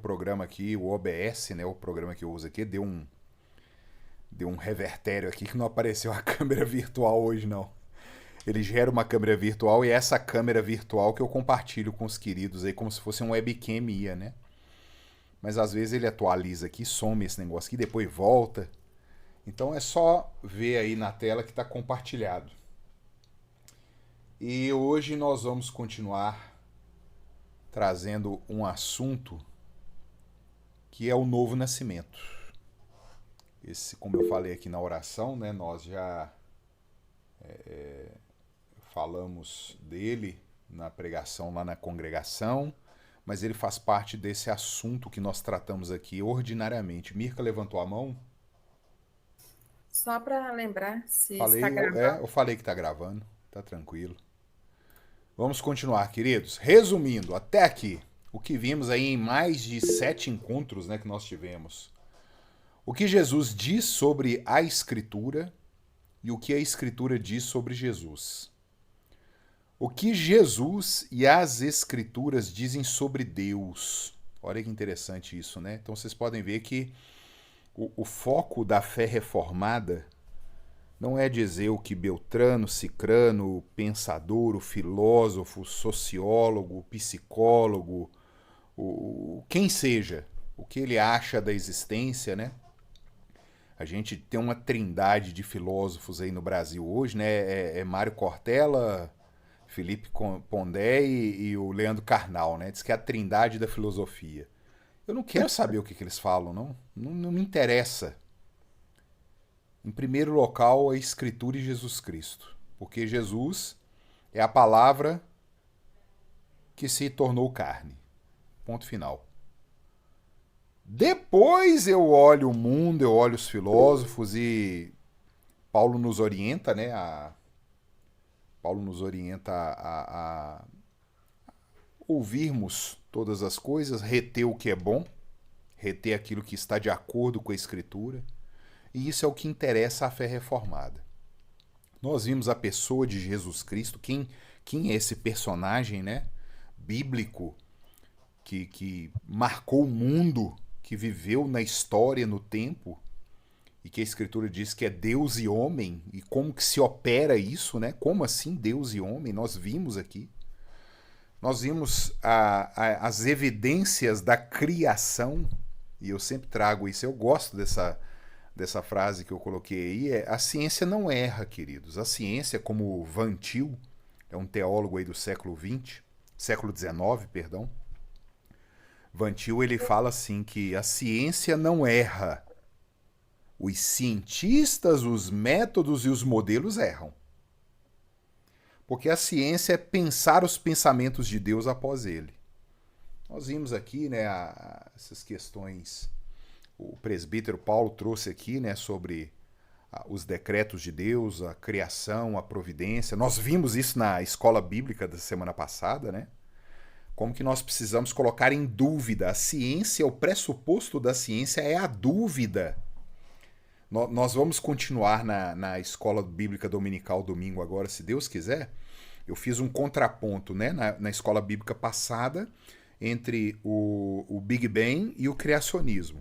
programa aqui, o OBS, né, o programa que eu uso aqui, deu um revertério aqui que não apareceu a câmera virtual hoje, não. Ele gera uma câmera virtual e é essa câmera virtual que eu compartilho com os queridos aí, como se fosse um webcam ia, né? Mas às vezes ele atualiza aqui, some esse negócio aqui, depois volta. Então é só ver aí na tela que está compartilhado. E hoje nós vamos continuar trazendo um assunto que é o novo nascimento. Esse, como eu falei aqui na oração, né, nós já falamos dele na pregação lá na congregação, mas ele faz parte desse assunto que nós tratamos aqui ordinariamente. Mirka levantou a mão. Só para lembrar se está Falei, gravando. eu falei que tá gravando, tá tranquilo. Vamos continuar, queridos. Resumindo, até aqui, o que vimos aí em mais de 7 encontros, né, que nós tivemos. O que Jesus diz sobre a Escritura e o que a Escritura diz sobre Jesus. O que Jesus e as Escrituras dizem sobre Deus. Olha que interessante isso, né? Então vocês podem ver que o foco da fé reformada não é dizer o que Beltrano, Cicrano, o pensador, o filósofo, o sociólogo, o psicólogo, quem seja, o que ele acha da existência, né? A gente tem uma trindade de filósofos aí no Brasil hoje, né? É Mário Cortella, Felipe Pondé e o Leandro Carnal, né? Diz que é a trindade da filosofia. Eu não quero saber o que eles falam, não. Não me interessa. Em primeiro local, a Escritura e Jesus Cristo. Porque Jesus é a palavra que se tornou carne. Ponto final. Depois eu olho o mundo, eu olho os filósofos e Paulo nos orienta, né? Paulo nos orienta a ouvirmos todas as coisas, reter o que é bom, reter aquilo que está de acordo com a Escritura. E isso é o que interessa à fé reformada. Nós vimos a pessoa de Jesus Cristo, quem é esse personagem, né, bíblico que marcou o mundo, que viveu na história, no tempo, e que a Escritura diz que é Deus e homem, e como que se opera isso, né? Como assim Deus e homem? Nós vimos aqui. Nós vimos as evidências da criação, e eu sempre trago isso, eu gosto dessa frase que eu coloquei aí, a ciência não erra, queridos. A ciência, como Van Til, é um teólogo aí do século XX, século XIX, perdão. Van Til, ele fala assim que a ciência não erra. Os cientistas, os métodos e os modelos erram. Porque a ciência é pensar os pensamentos de Deus após ele. Nós vimos aqui, né, essas questões. O presbítero Paulo trouxe aqui, né, sobre os decretos de Deus, a criação, a providência. Nós vimos isso na escola bíblica da semana passada, né? Como que nós precisamos colocar em dúvida. A ciência, o pressuposto da ciência é a dúvida. Nós vamos continuar na escola bíblica dominical domingo agora, se Deus quiser. Eu fiz um contraponto, né, na escola bíblica passada entre o Big Bang e o criacionismo.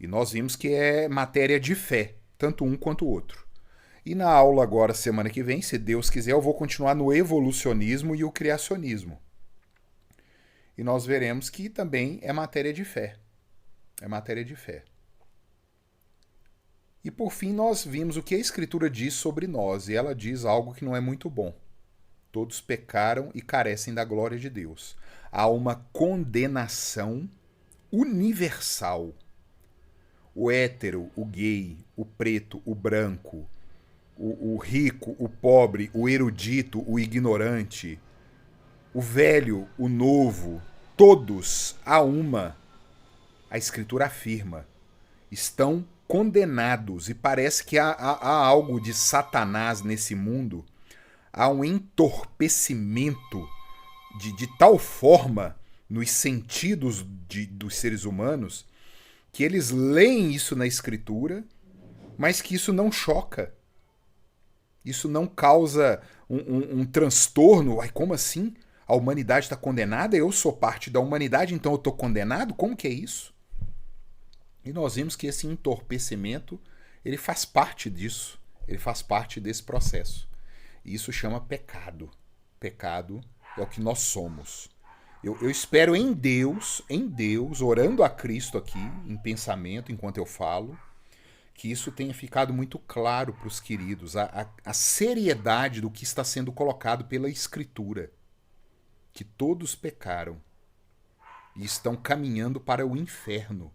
E nós vimos que é matéria de fé, tanto um quanto o outro. E na aula agora, semana que vem, se Deus quiser, eu vou continuar no evolucionismo e o criacionismo. E nós veremos que também é matéria de fé. É matéria de fé. E por fim, nós vimos o que a Escritura diz sobre nós, e ela diz algo que não é muito bom. Todos pecaram e carecem da glória de Deus. Há uma condenação universal. O hétero, o gay, o preto, o branco, o rico, o pobre, o erudito, o ignorante, o velho, o novo, todos a uma, a Escritura afirma, estão condenados. E parece que há algo de Satanás nesse mundo, há um entorpecimento de tal forma nos sentidos dos seres humanos que eles leem isso na Escritura, mas que isso não choca. Isso não causa um transtorno. Ai, como assim? A humanidade está condenada, eu sou parte da humanidade, então eu estou condenado? Como que é isso? E nós vimos que esse entorpecimento, ele faz parte disso, ele faz parte desse processo. E isso chama pecado. Pecado é o que nós somos. Eu espero em Deus, orando a Cristo aqui, em pensamento, enquanto eu falo, que isso tenha ficado muito claro para os queridos, a seriedade do que está sendo colocado pela Escritura. Que todos pecaram e estão caminhando para o inferno.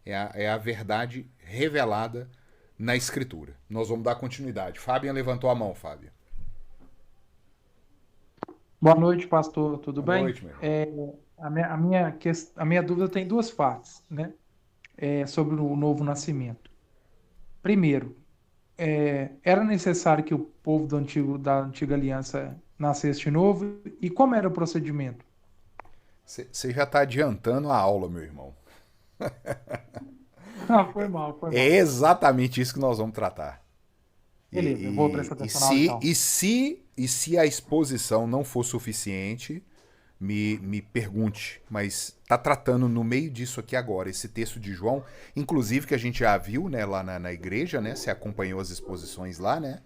É a verdade revelada na Escritura. Nós vamos dar continuidade. Fábio levantou a mão, Fábio. Boa noite, pastor. Tudo Boa bem? noite, meu irmão. A minha dúvida tem duas partes, né? Sobre o novo nascimento. Primeiro, era necessário que o povo da antiga aliança nascesse de novo? E como era o procedimento? Você já está adiantando a aula, meu irmão. Ah, foi mal, foi mal. É exatamente isso que nós vamos tratar. Beleza, eu vou prestar atenção na aula, então. E se a exposição não for suficiente, me pergunte. Mas está tratando no meio disso aqui agora, esse texto de João, inclusive que a gente já viu, né, lá na igreja, né? Você acompanhou as exposições lá, né?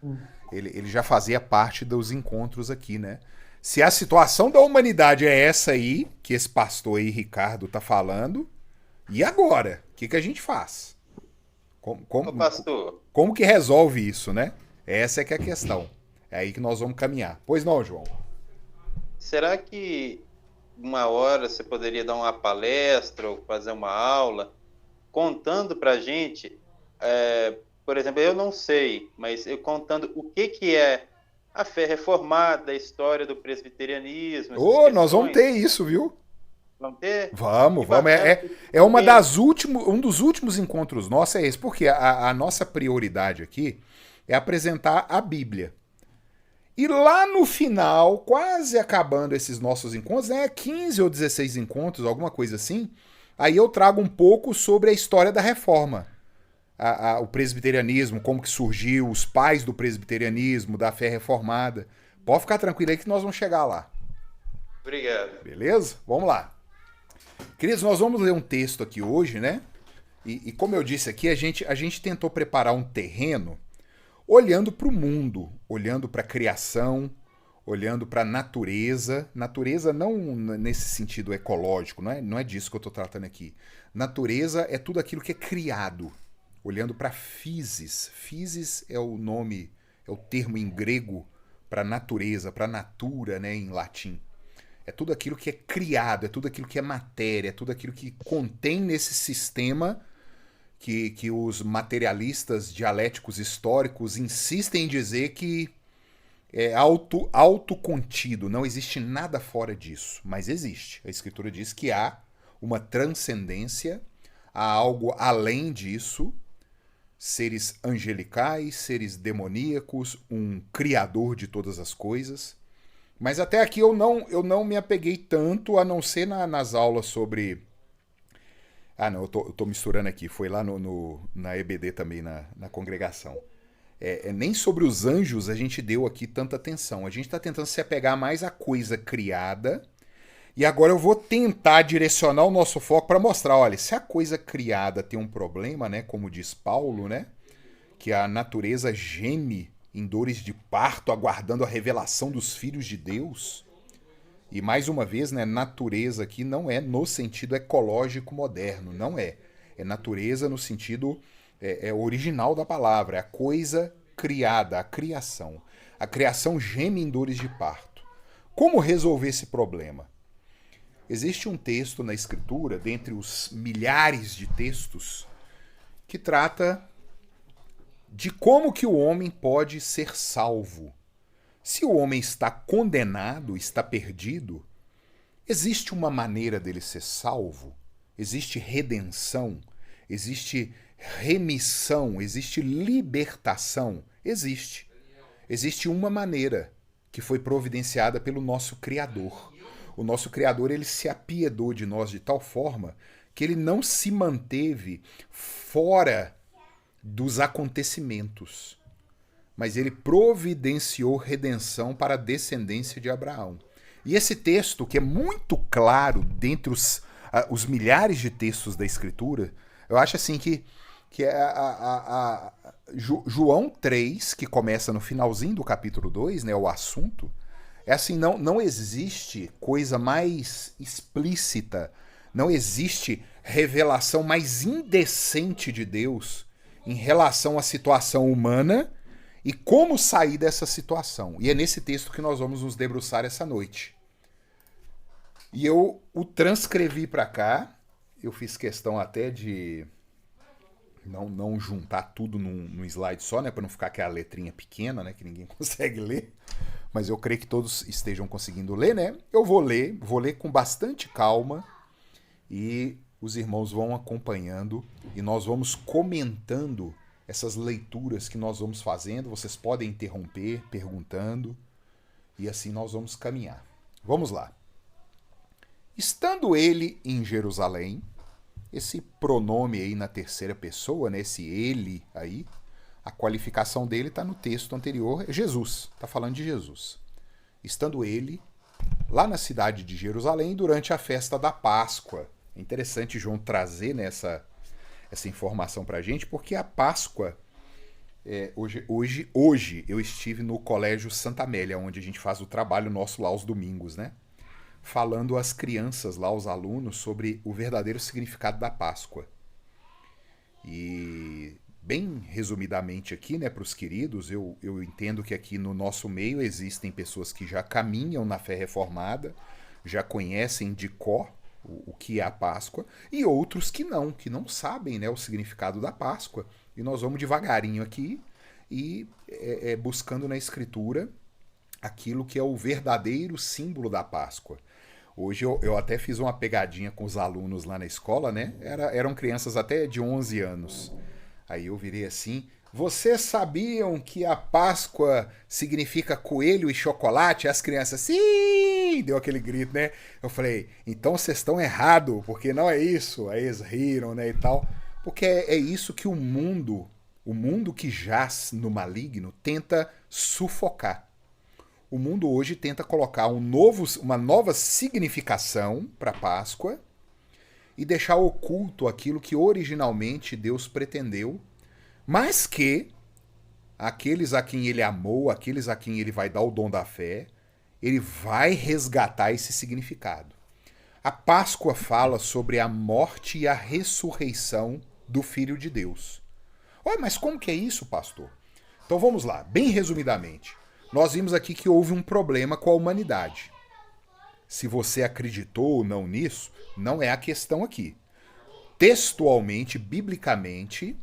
Ele já fazia parte dos encontros aqui, né? Se a situação da humanidade é essa aí, que esse pastor aí, Ricardo, tá falando, e agora? O que a gente faz? Ô, pastor, Como que resolve isso, né? Essa é que é a questão. É aí que nós vamos caminhar. Pois não, João? será que uma hora você poderia dar uma palestra ou fazer uma aula contando para a gente, por exemplo, eu não sei, mas eu contando o que é a fé reformada, a história do presbiterianismo, essas Nós vamos ter questões? isso, viu? Vamos ter? Vamos. Que bacana, É uma porque um dos últimos encontros nossos é esse, porque a nossa prioridade aqui é apresentar a Bíblia. E lá no final, quase acabando esses nossos encontros, 15 ou 16 encontros, alguma coisa assim, aí eu trago um pouco sobre a história da reforma. O presbiterianismo, como que surgiu, os pais do presbiterianismo, da fé reformada. Pode ficar tranquilo aí que nós vamos chegar lá. Obrigado. Beleza? Vamos lá. Queridos, nós vamos ler um texto aqui hoje, né? E como eu disse aqui, a gente tentou preparar um terreno olhando para o mundo, olhando para a criação, olhando para a natureza. Natureza não nesse sentido ecológico, não é disso que eu estou tratando aqui. Natureza é tudo aquilo que é criado. Olhando para physis. Physis é o nome, é o termo em grego para natureza, para natura, né, em latim. É tudo aquilo que é criado, é tudo aquilo que é matéria, é tudo aquilo que contém nesse sistema que os materialistas dialéticos históricos insistem em dizer que é autocontido, não existe nada fora disso, mas existe. A Escritura diz que há uma transcendência, há algo além disso, seres angelicais, seres demoníacos, um criador de todas as coisas. Mas até aqui eu não me apeguei tanto, a não ser nas aulas sobre... não, eu tô misturando aqui. Foi lá na EBD também, na congregação. Nem sobre os anjos a gente deu aqui tanta atenção. A gente está tentando se apegar mais à coisa criada. E agora eu vou tentar direcionar o nosso foco para mostrar, olha, se a coisa criada tem um problema, né, como diz Paulo, né, que a natureza geme em dores de parto, aguardando a revelação dos filhos de Deus. E mais uma vez, né, natureza aqui não é no sentido ecológico moderno, não é. É natureza no sentido original da palavra, é a coisa criada, a criação. A criação geme em dores de parto. Como resolver esse problema? Existe um texto na Escritura, dentre os milhares de textos, que trata de como que o homem pode ser salvo. Se o homem está condenado, está perdido, existe uma maneira dele ser salvo? Existe redenção? Existe remissão? Existe libertação? Existe. Existe uma maneira que foi providenciada pelo nosso Criador. O nosso Criador, ele se apiedou de nós de tal forma que ele não se manteve fora dos acontecimentos, mas ele providenciou redenção para a descendência de Abraão. E esse texto, que é muito claro dentre os milhares de textos da Escritura, eu acho assim que é João 3, que começa no finalzinho do capítulo 2, né, o assunto, é assim, não existe coisa mais explícita, não existe revelação mais indecente de Deus em relação à situação humana e como sair dessa situação. E é nesse texto que nós vamos nos debruçar essa noite. E eu o transcrevi para cá, eu fiz questão até de não juntar tudo num slide só, né, para não ficar aquela letrinha pequena, né, que ninguém consegue ler. Mas eu creio que todos estejam conseguindo ler, né? Eu vou ler com bastante calma e os irmãos vão acompanhando e nós vamos comentando essas leituras que nós vamos fazendo. Vocês podem interromper perguntando e assim nós vamos caminhar. Vamos lá. Estando ele em Jerusalém, esse pronome aí na terceira pessoa, né? Esse ele aí, a qualificação dele está no texto anterior, é Jesus, está falando de Jesus. Estando ele lá na cidade de Jerusalém durante a festa da Páscoa. É interessante João trazer, né, essa informação para a gente, porque a Páscoa, hoje eu estive no Colégio Santa Amélia, onde a gente faz o trabalho nosso lá aos domingos, né? Falando às crianças lá, aos alunos, sobre o verdadeiro significado da Páscoa. E bem resumidamente aqui, né, para os queridos, eu entendo que aqui no nosso meio existem pessoas que já caminham na fé reformada, já conhecem de cor o que é a Páscoa, e outros que não sabem, né, o significado da Páscoa. E nós vamos devagarinho aqui e buscando na Escritura aquilo que é o verdadeiro símbolo da Páscoa. Hoje eu até fiz uma pegadinha com os alunos lá na escola, né? Eram crianças até de 11 anos. Aí eu virei assim: vocês sabiam que a Páscoa significa coelho e chocolate? As crianças, sim! Deu aquele grito, né? Eu falei, então vocês estão errados, porque não é isso. Aí eles riram, né, e tal. Porque é isso que o mundo que jaz no maligno, tenta sufocar. O mundo hoje tenta colocar uma nova significação para a Páscoa e deixar oculto aquilo que originalmente Deus pretendeu, mas que aqueles a quem ele amou, aqueles a quem ele vai dar o dom da fé, ele vai resgatar esse significado. A Páscoa fala sobre a morte e a ressurreição do Filho de Deus. Olha, mas como que é isso, pastor? Então vamos lá, bem resumidamente. Nós vimos aqui que houve um problema com a humanidade. Se você acreditou ou não nisso, não é a questão aqui. Textualmente, biblicamente,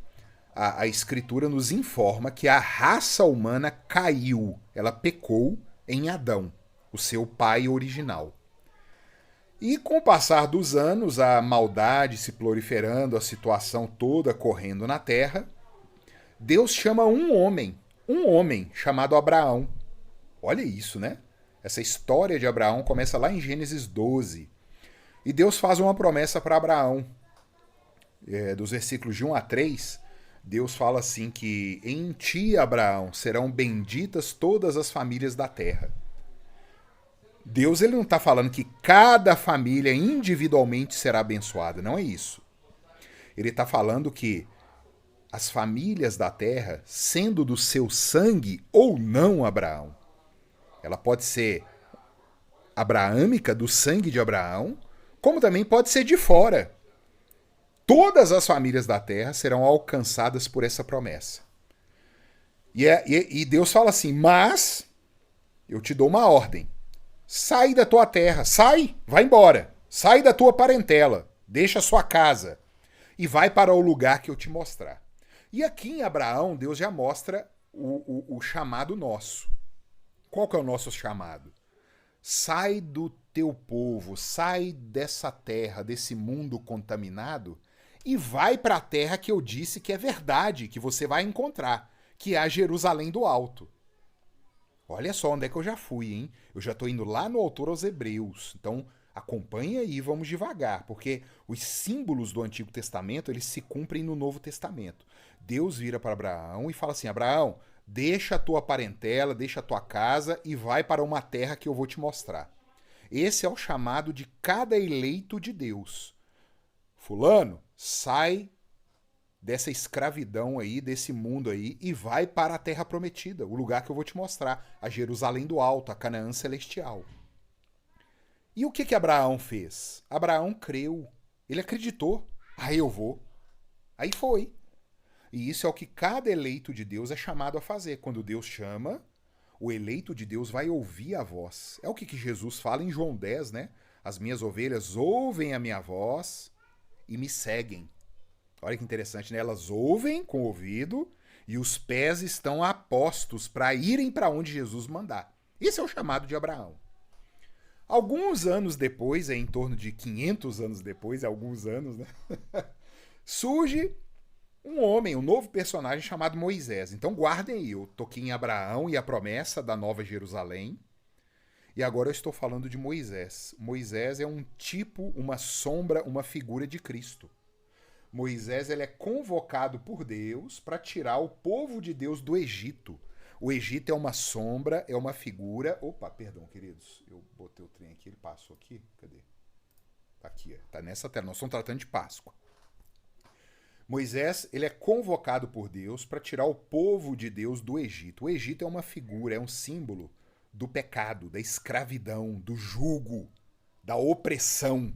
a Escritura nos informa que a raça humana caiu, ela pecou em Adão, o seu pai original. E com o passar dos anos, a maldade se proliferando, a situação toda correndo na terra, Deus chama um homem chamado Abraão. Olha isso, né? Essa história de Abraão começa lá em Gênesis 12. E Deus faz uma promessa para Abraão. Dos versículos de 1 a 3, Deus fala assim que em ti, Abraão, serão benditas todas as famílias da terra. Deus ele não está falando que cada família individualmente será abençoada, não é isso. Ele está falando que as famílias da terra, sendo do seu sangue ou não Abraão, ela pode ser abraâmica, do sangue de Abraão, como também pode ser de fora. Todas as famílias da terra serão alcançadas por essa promessa. E Deus fala assim, mas eu te dou uma ordem. Sai da tua terra, vai embora. Sai da tua parentela, deixa a sua casa e vai para o lugar que eu te mostrar. E aqui em Abraão, Deus já mostra o chamado nosso. Qual que é o nosso chamado? Sai do teu povo, sai dessa terra, desse mundo contaminado e vai para a terra que eu disse que é verdade, que você vai encontrar, que é a Jerusalém do Alto. Olha só onde é que eu já fui, hein? Eu já estou indo lá no autor aos Hebreus. Então acompanha aí, vamos devagar, porque os símbolos do Antigo Testamento eles se cumprem no Novo Testamento. Deus vira para Abraão e fala assim, Abraão, deixa a tua parentela, deixa a tua casa e vai para uma terra que eu vou te mostrar. Esse é o chamado de cada eleito de Deus. Fulano, sai dessa escravidão aí, desse mundo aí, e vai para a terra prometida, o lugar que eu vou te mostrar, a Jerusalém do Alto, a Canaã celestial. E o que Abraão fez? Abraão creu, ele acreditou. Aí eu vou. Aí foi. E isso é o que cada eleito de Deus é chamado a fazer. Quando Deus chama, o eleito de Deus vai ouvir a voz. É o que Jesus fala em João 10, né? As minhas ovelhas ouvem a minha voz e me seguem. Olha que interessante, né? Elas ouvem com o ouvido e os pés estão apostos para irem para onde Jesus mandar. Esse é o chamado de Abraão. Alguns anos depois, em torno de 500 anos depois, alguns anos, né? Surge um homem, um novo personagem chamado Moisés. Então guardem aí, eu toquei em Abraão e a promessa da Nova Jerusalém. E agora eu estou falando de Moisés. Moisés é um tipo, uma sombra, uma figura de Cristo. Moisés ele é convocado por Deus para tirar o povo de Deus do Egito. O Egito é uma sombra, é uma figura... Opa, perdão, queridos. Eu botei o trem aqui, ele passou aqui. Cadê? Tá aqui, tá nessa tela. Nós estamos tratando de Páscoa. Moisés ele é convocado por Deus para tirar o povo de Deus do Egito. O Egito é uma figura, é um símbolo do pecado, da escravidão, do jugo, da opressão.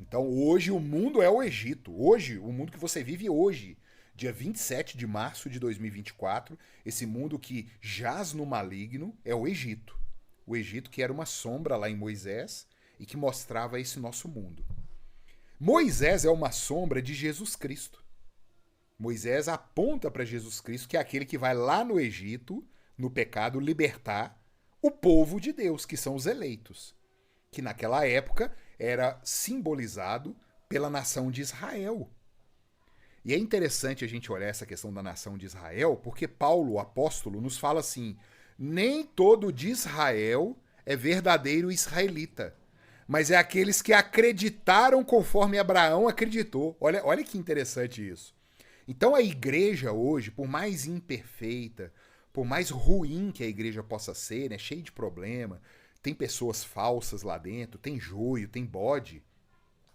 Então hoje o mundo é o Egito. Hoje, o mundo que você vive hoje, dia 27 de março de 2024, esse mundo que jaz no maligno é o Egito. O Egito que era uma sombra lá em Moisés e que mostrava esse nosso mundo. Moisés é uma sombra de Jesus Cristo. Moisés aponta para Jesus Cristo, que é aquele que vai lá no Egito, no pecado, libertar o povo de Deus, que são os eleitos. Que naquela época era simbolizado pela nação de Israel. E é interessante a gente olhar essa questão da nação de Israel, porque Paulo, o apóstolo, nos fala assim: nem todo de Israel é verdadeiro israelita, mas é aqueles que acreditaram conforme Abraão acreditou. Olha que interessante isso. Então a igreja hoje, por mais imperfeita, por mais ruim que a igreja possa ser, né, cheia de problema, tem pessoas falsas lá dentro, tem joio, tem bode,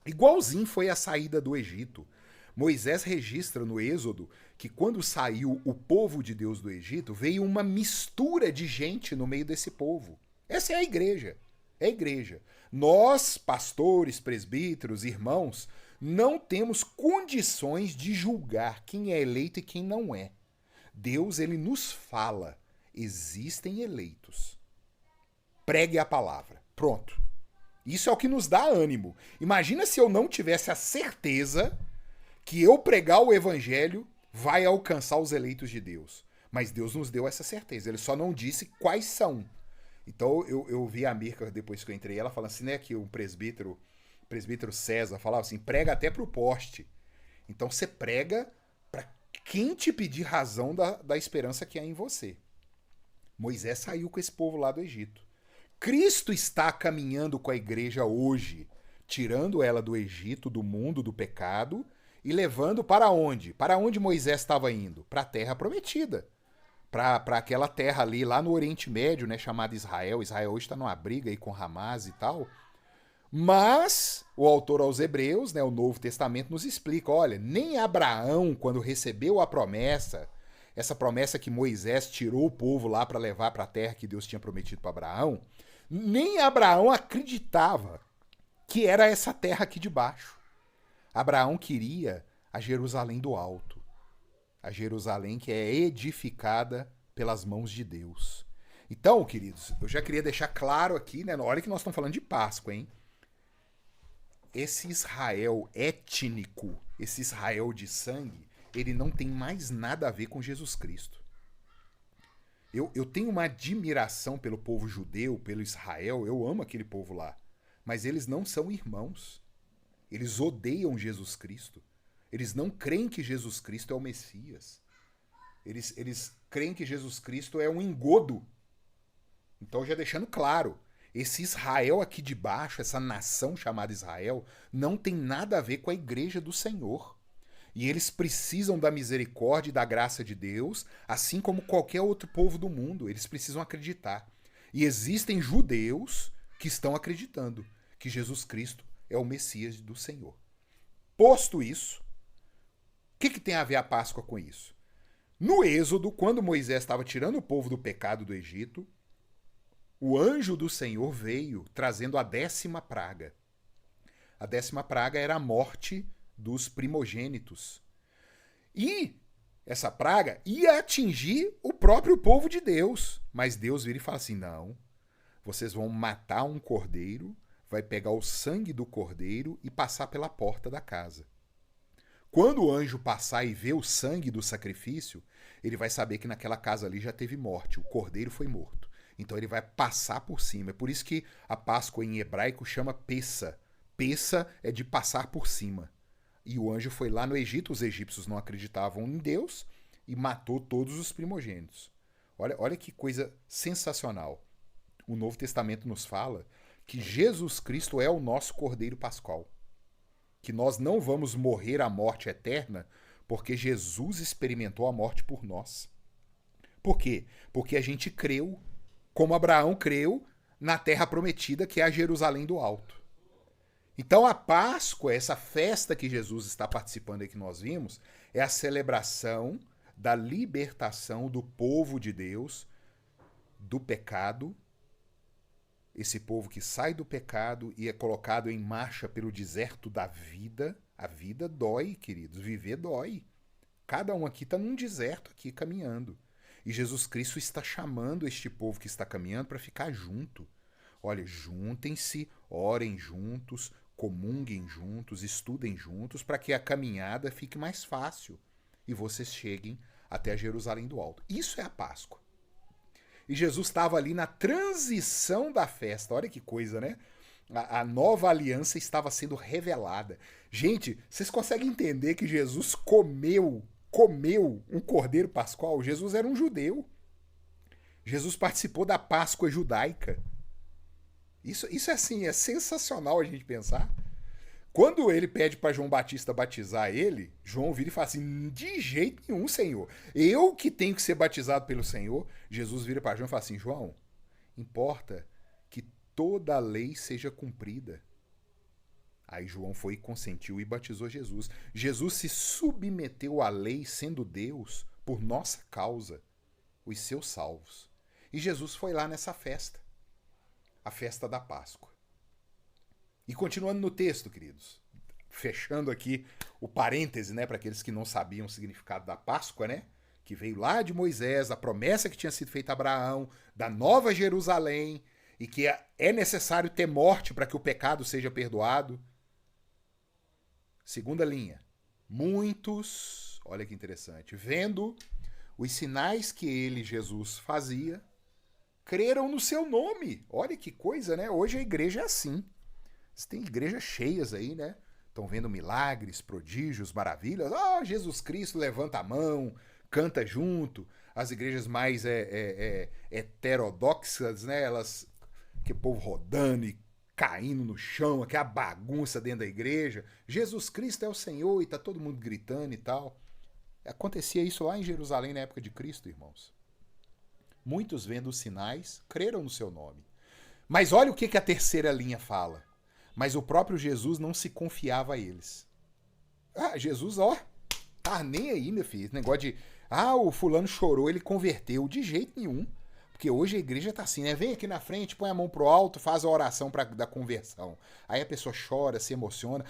igualzinho foi a saída do Egito. Moisés registra no Êxodo que quando saiu o povo de Deus do Egito, veio uma mistura de gente no meio desse povo. Essa é a igreja. É a igreja. Nós, pastores, presbíteros, irmãos, não temos condições de julgar quem é eleito e quem não é. Deus, ele nos fala, existem eleitos. Pregue a palavra. Pronto. Isso é o que nos dá ânimo. Imagina se eu não tivesse a certeza que eu pregar o evangelho vai alcançar os eleitos de Deus. Mas Deus nos deu essa certeza. Ele só não disse quais são. Então eu vi a Mirka, depois que eu entrei, ela falando assim, né, que o presbítero César falava assim, prega até pro poste. Então você prega para quem te pedir razão da esperança que há em você. Moisés saiu com esse povo lá do Egito. Cristo está caminhando com a igreja hoje, tirando ela do Egito, do mundo, do pecado, e levando para onde? Para onde Moisés estava indo? Para a terra prometida. Para aquela terra ali, lá no Oriente Médio, né, chamada Israel. Israel hoje está numa briga aí com Hamas e tal. Mas o autor aos Hebreus, né, o Novo Testamento, nos explica, olha, nem Abraão, quando recebeu a promessa, essa promessa que Moisés tirou o povo lá para levar para a terra que Deus tinha prometido para Abraão, nem Abraão acreditava que era essa terra aqui de baixo. Abraão queria a Jerusalém do alto. A Jerusalém que é edificada pelas mãos de Deus. Então, queridos, eu já queria deixar claro aqui, né, na hora que nós estamos falando de Páscoa, hein? Esse Israel étnico, esse Israel de sangue, ele não tem mais nada a ver com Jesus Cristo. Eu tenho uma admiração pelo povo judeu, pelo Israel, eu amo aquele povo lá. Mas eles não são irmãos. Eles odeiam Jesus Cristo. Eles não creem que Jesus Cristo é o Messias. Eles creem que Jesus Cristo é um engodo. Então, já deixando claro, esse Israel aqui de baixo, essa nação chamada Israel, não tem nada a ver com a igreja do Senhor. E eles precisam da misericórdia e da graça de Deus, assim como qualquer outro povo do mundo. Eles precisam acreditar. E existem judeus que estão acreditando que Jesus Cristo é o Messias do Senhor. Posto isso, o que tem a ver a Páscoa com isso? No Êxodo, quando Moisés estava tirando o povo do pecado do Egito, o anjo do Senhor veio trazendo a 10ª praga. A 10ª praga era a morte dos primogênitos. E essa praga ia atingir o próprio povo de Deus. Mas Deus vira e fala assim, não, vocês vão matar um cordeiro, vai pegar o sangue do cordeiro e passar pela porta da casa. Quando o anjo passar e ver o sangue do sacrifício, ele vai saber que naquela casa ali já teve morte, o cordeiro foi morto. Então ele vai passar por cima. É por isso que a Páscoa em hebraico chama Pessa. Pessa é de passar por cima. E o anjo foi lá no Egito, os egípcios não acreditavam em Deus e matou todos os primogênitos. Olha que coisa sensacional. O Novo Testamento nos fala que Jesus Cristo é o nosso Cordeiro Pascal. Que nós não vamos morrer a morte eterna porque Jesus experimentou a morte por nós. Por quê? Porque a gente creu, como Abraão creu, na terra prometida que é a Jerusalém do Alto. Então a Páscoa, essa festa que Jesus está participando aí que nós vimos, é a celebração da libertação do povo de Deus do pecado. Esse povo que sai do pecado e é colocado em marcha pelo deserto da vida. A vida dói, queridos. Viver dói. Cada um aqui está num deserto aqui caminhando. E Jesus Cristo está chamando este povo que está caminhando para ficar junto. Olha, juntem-se, orem juntos, comunguem juntos, estudem juntos, para que a caminhada fique mais fácil e vocês cheguem até a Jerusalém do Alto. Isso é a Páscoa. E Jesus estava ali na transição da festa. Olha que coisa, né? A nova aliança estava sendo revelada. Gente, vocês conseguem entender que Jesus comeu um cordeiro pascual? Jesus era um judeu. Jesus participou da Páscoa judaica. Isso é assim, é sensacional a gente pensar. Quando ele pede para João Batista batizar ele, João vira e fala assim, de jeito nenhum, Senhor. Eu que tenho que ser batizado pelo Senhor. Jesus vira para João e fala assim, João, importa que toda a lei seja cumprida. Aí João foi e consentiu e batizou Jesus. Jesus se submeteu à lei sendo Deus por nossa causa, os seus salvos. E Jesus foi lá nessa festa, a festa da Páscoa. E continuando no texto, queridos, fechando aqui o parêntese, né, para aqueles que não sabiam o significado da Páscoa, né, que veio lá de Moisés, a promessa que tinha sido feita a Abraão, da nova Jerusalém, e que é necessário ter morte para que o pecado seja perdoado. Segunda linha, muitos, olha que interessante, vendo os sinais que ele, Jesus, fazia, creram no seu nome. Olha que coisa, né? Hoje a igreja é assim. Você tem igrejas cheias aí, né? Estão vendo milagres, prodígios, maravilhas. Jesus Cristo levanta a mão, canta junto. As igrejas mais heterodoxas, né? Elas, que o povo rodando e caindo no chão, aquela bagunça dentro da igreja. Jesus Cristo é o Senhor e tá todo mundo gritando e tal. Acontecia isso lá em Jerusalém na época de Cristo, irmãos. Muitos vendo os sinais, creram no seu nome. Mas olha o que a terceira linha fala. Mas o próprio Jesus não se confiava a eles. Jesus, tá nem aí, meu filho. Esse negócio de, o fulano chorou, ele converteu. De jeito nenhum. Porque hoje a igreja tá assim, né? Vem aqui na frente, põe a mão pro alto, faz a oração da conversão. Aí a pessoa chora, se emociona.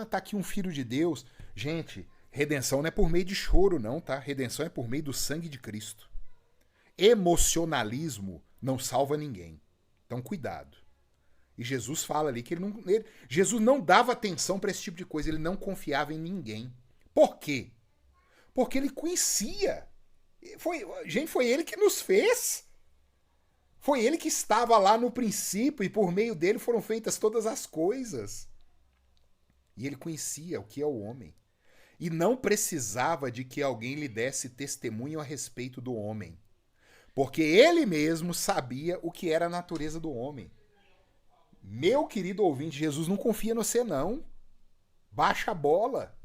Tá aqui um filho de Deus. Gente, redenção não é por meio de choro, não, tá? Redenção é por meio do sangue de Cristo. Emocionalismo não salva ninguém. Então, cuidado. E Jesus fala ali que Jesus não dava atenção para esse tipo de coisa, ele não confiava em ninguém. Por quê? Porque ele conhecia. Foi ele que nos fez. Foi ele que estava lá no princípio e por meio dele foram feitas todas as coisas. E ele conhecia o que é o homem. E não precisava de que alguém lhe desse testemunho a respeito do homem. Porque ele mesmo sabia o que era a natureza do homem. Meu querido ouvinte, Jesus não confia no você, não. Baixa a bola.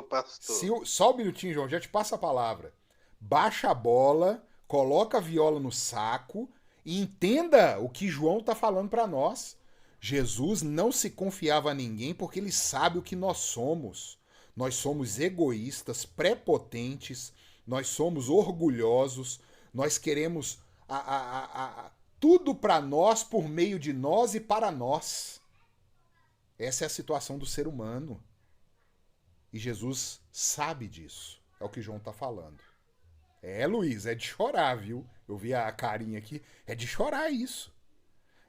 Pastor. Só um minutinho, João, já te passo a palavra. Baixa a bola, coloca a viola no saco E entenda o que João está falando para nós. Jesus não se confiava a ninguém porque ele sabe o que nós somos. Nós somos egoístas, prepotentes, nós somos orgulhosos, nós queremos tudo para nós, por meio de nós e para nós. Essa é a situação do ser humano. E Jesus sabe disso. É o que João está falando. Luiz, é de chorar, viu? Eu vi a carinha aqui. É de chorar isso.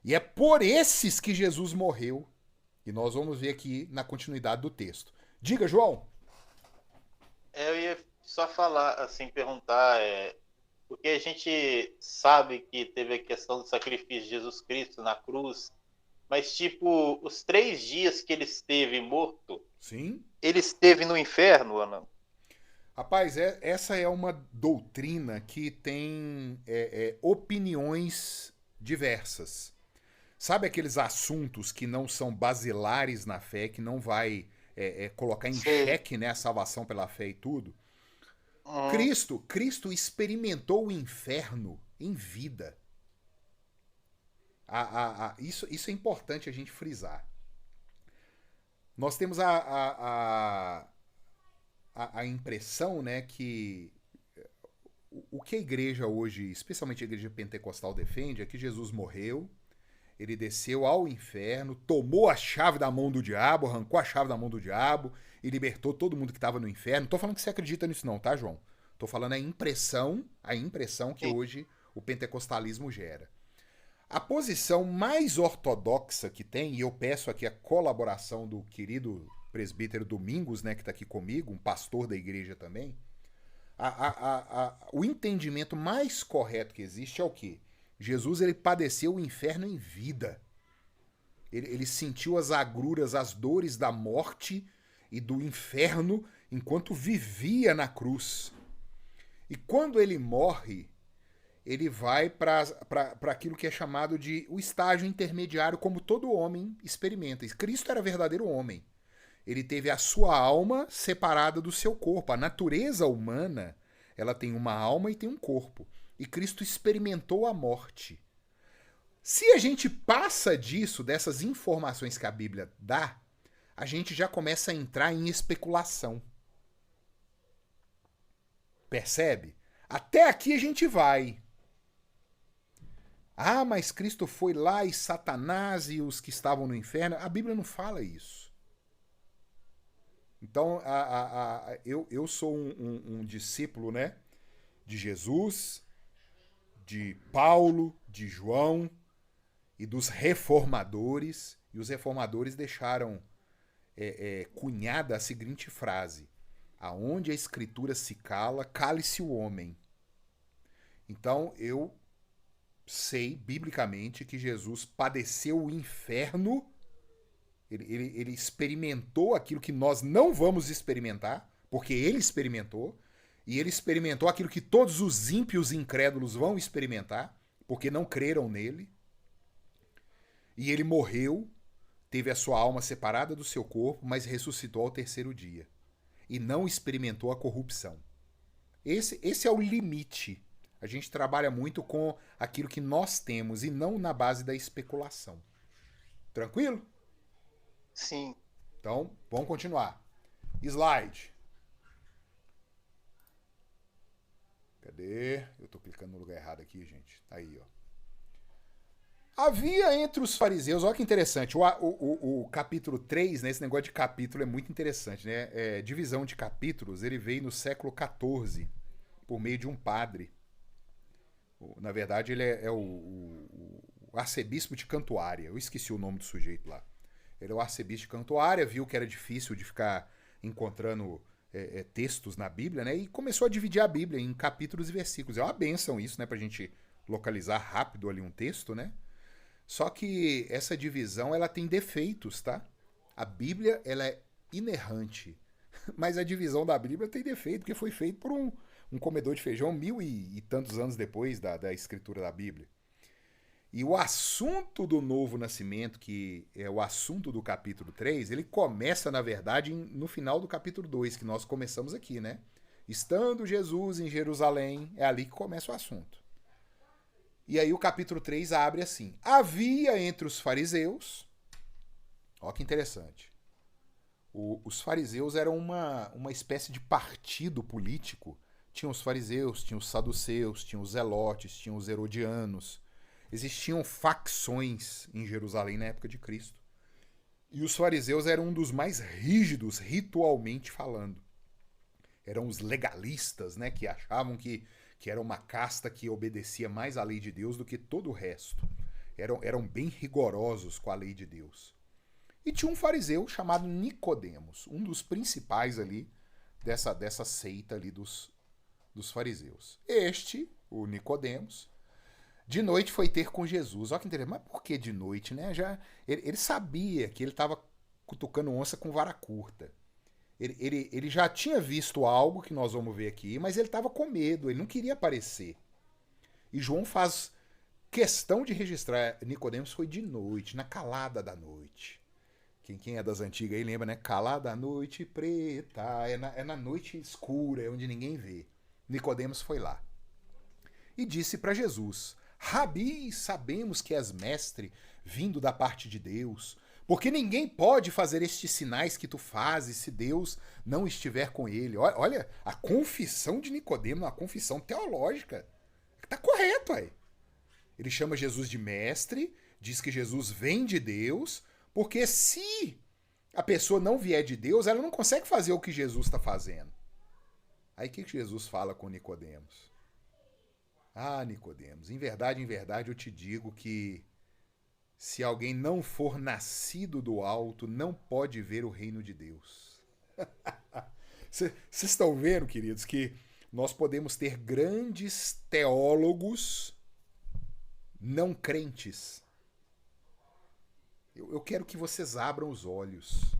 E é por esses que Jesus morreu. E nós vamos ver aqui na continuidade do texto. Diga, João. Eu ia só falar, assim, perguntar, porque a gente sabe que teve a questão do sacrifício de Jesus Cristo na cruz, mas, tipo, os 3 dias que ele esteve morto, sim, ele esteve no inferno ou não? Rapaz, essa é uma doutrina que tem opiniões diversas. Sabe aqueles assuntos que não são basilares na fé, que não vai colocar em xeque, né, a salvação pela fé e tudo? Cristo experimentou o inferno em vida. Isso é importante a gente frisar. Nós temos a impressão, né, que o que a igreja hoje, especialmente a igreja pentecostal, defende é que Jesus morreu, ele desceu ao inferno, tomou a chave da mão do diabo, arrancou a chave da mão do diabo e libertou todo mundo que estava no inferno. Não tô falando que você acredita nisso não, tá, João? Tô falando a impressão que hoje o pentecostalismo gera. A posição mais ortodoxa que tem, e eu peço aqui a colaboração do querido presbítero Domingos, né, que está aqui comigo, um pastor da igreja também, o entendimento mais correto que existe é o quê? Jesus, ele padeceu o inferno em vida. Ele sentiu as agruras, as dores da morte e do inferno enquanto vivia na cruz. E quando ele morre, ele vai para aquilo que é chamado de o estágio intermediário, como todo homem experimenta. E Cristo era verdadeiro homem. Ele teve a sua alma separada do seu corpo. A natureza humana, ela tem uma alma e tem um corpo. E Cristo experimentou a morte. Se a gente passa disso, dessas informações que a Bíblia dá, a gente já começa a entrar em especulação. Percebe? Até aqui a gente vai. Ah, mas Cristo foi lá e Satanás e os que estavam no inferno. A Bíblia não fala isso. Então, eu sou um discípulo, né, de Jesus, de Paulo, de João e dos reformadores. E os reformadores deixaram cunhada a seguinte frase: aonde a escritura se cala, cale-se o homem. Então, eu sei, biblicamente, que Jesus padeceu o inferno, ele experimentou aquilo que nós não vamos experimentar, porque ele experimentou, e ele experimentou aquilo que todos os ímpios incrédulos vão experimentar, porque não creram nele, e ele morreu, teve a sua alma separada do seu corpo, mas ressuscitou ao 3º dia, e não experimentou a corrupção. Esse é o limite. A gente trabalha muito com aquilo que nós temos e não na base da especulação. Tranquilo? Sim. Então, vamos continuar. Slide. Cadê? Eu tô clicando no lugar errado aqui, gente. Aí, ó. Havia entre os fariseus, olha que interessante, o capítulo 3, né, esse negócio de capítulo é muito interessante, né? Divisão de capítulos, ele veio no século XIV, por meio de um padre. Na verdade, ele é o arcebispo de Cantuária. Eu esqueci o nome do sujeito lá. Ele é o arcebispo de Cantuária, viu que era difícil de ficar encontrando textos na Bíblia, né? E começou a dividir a Bíblia em capítulos e versículos. É uma bênção isso, né? Pra gente localizar rápido ali um texto, né? Só que essa divisão, ela tem defeitos, tá? A Bíblia, ela é inerrante. Mas a divisão da Bíblia tem defeito, porque foi feito por um comedor de feijão 1000 e tantos anos depois da escritura da Bíblia. E o assunto do novo nascimento, que é o assunto do capítulo 3, ele começa, na verdade, no final do capítulo 2, que nós começamos aqui, né? Estando Jesus em Jerusalém, é ali que começa o assunto. E aí o capítulo 3 abre assim: havia entre os fariseus, ó que interessante, os fariseus eram uma espécie de partido político. Tinham os fariseus, tinham os saduceus, tinham os zelotes, tinham os herodianos. Existiam facções em Jerusalém na época de Cristo. E os fariseus eram um dos mais rígidos ritualmente falando. Eram os legalistas, né, que achavam que era uma casta que obedecia mais à lei de Deus do que todo o resto. Eram bem rigorosos com a lei de Deus. E tinha um fariseu chamado Nicodemos, um dos principais ali dessa seita ali dos fariseus. Este, o Nicodemos, de noite foi ter com Jesus. Olha que interessante. Mas por que de noite, né? Ele sabia que ele estava cutucando onça com vara curta. Ele já tinha visto algo que nós vamos ver aqui, mas ele estava com medo, ele não queria aparecer. E João faz questão de registrar: Nicodemos foi de noite, na calada da noite. Quem é das antigas aí lembra, né? Calada da noite preta, é na noite escura, é onde ninguém vê. Nicodemos foi lá e disse para Jesus: Rabi, sabemos que és mestre, vindo da parte de Deus, porque ninguém pode fazer estes sinais que tu fazes se Deus não estiver com ele. Olha a confissão de Nicodemo, uma confissão teológica. Tá correto aí. Ele chama Jesus de mestre, diz que Jesus vem de Deus, porque se a pessoa não vier de Deus, ela não consegue fazer o que Jesus está fazendo. Aí o que Jesus fala com Nicodemos? Ah, Nicodemos, em verdade eu te digo que se alguém não for nascido do alto, não pode ver o reino de Deus. Vocês estão vendo, queridos, que nós podemos ter grandes teólogos não crentes. Eu quero que vocês abram os olhos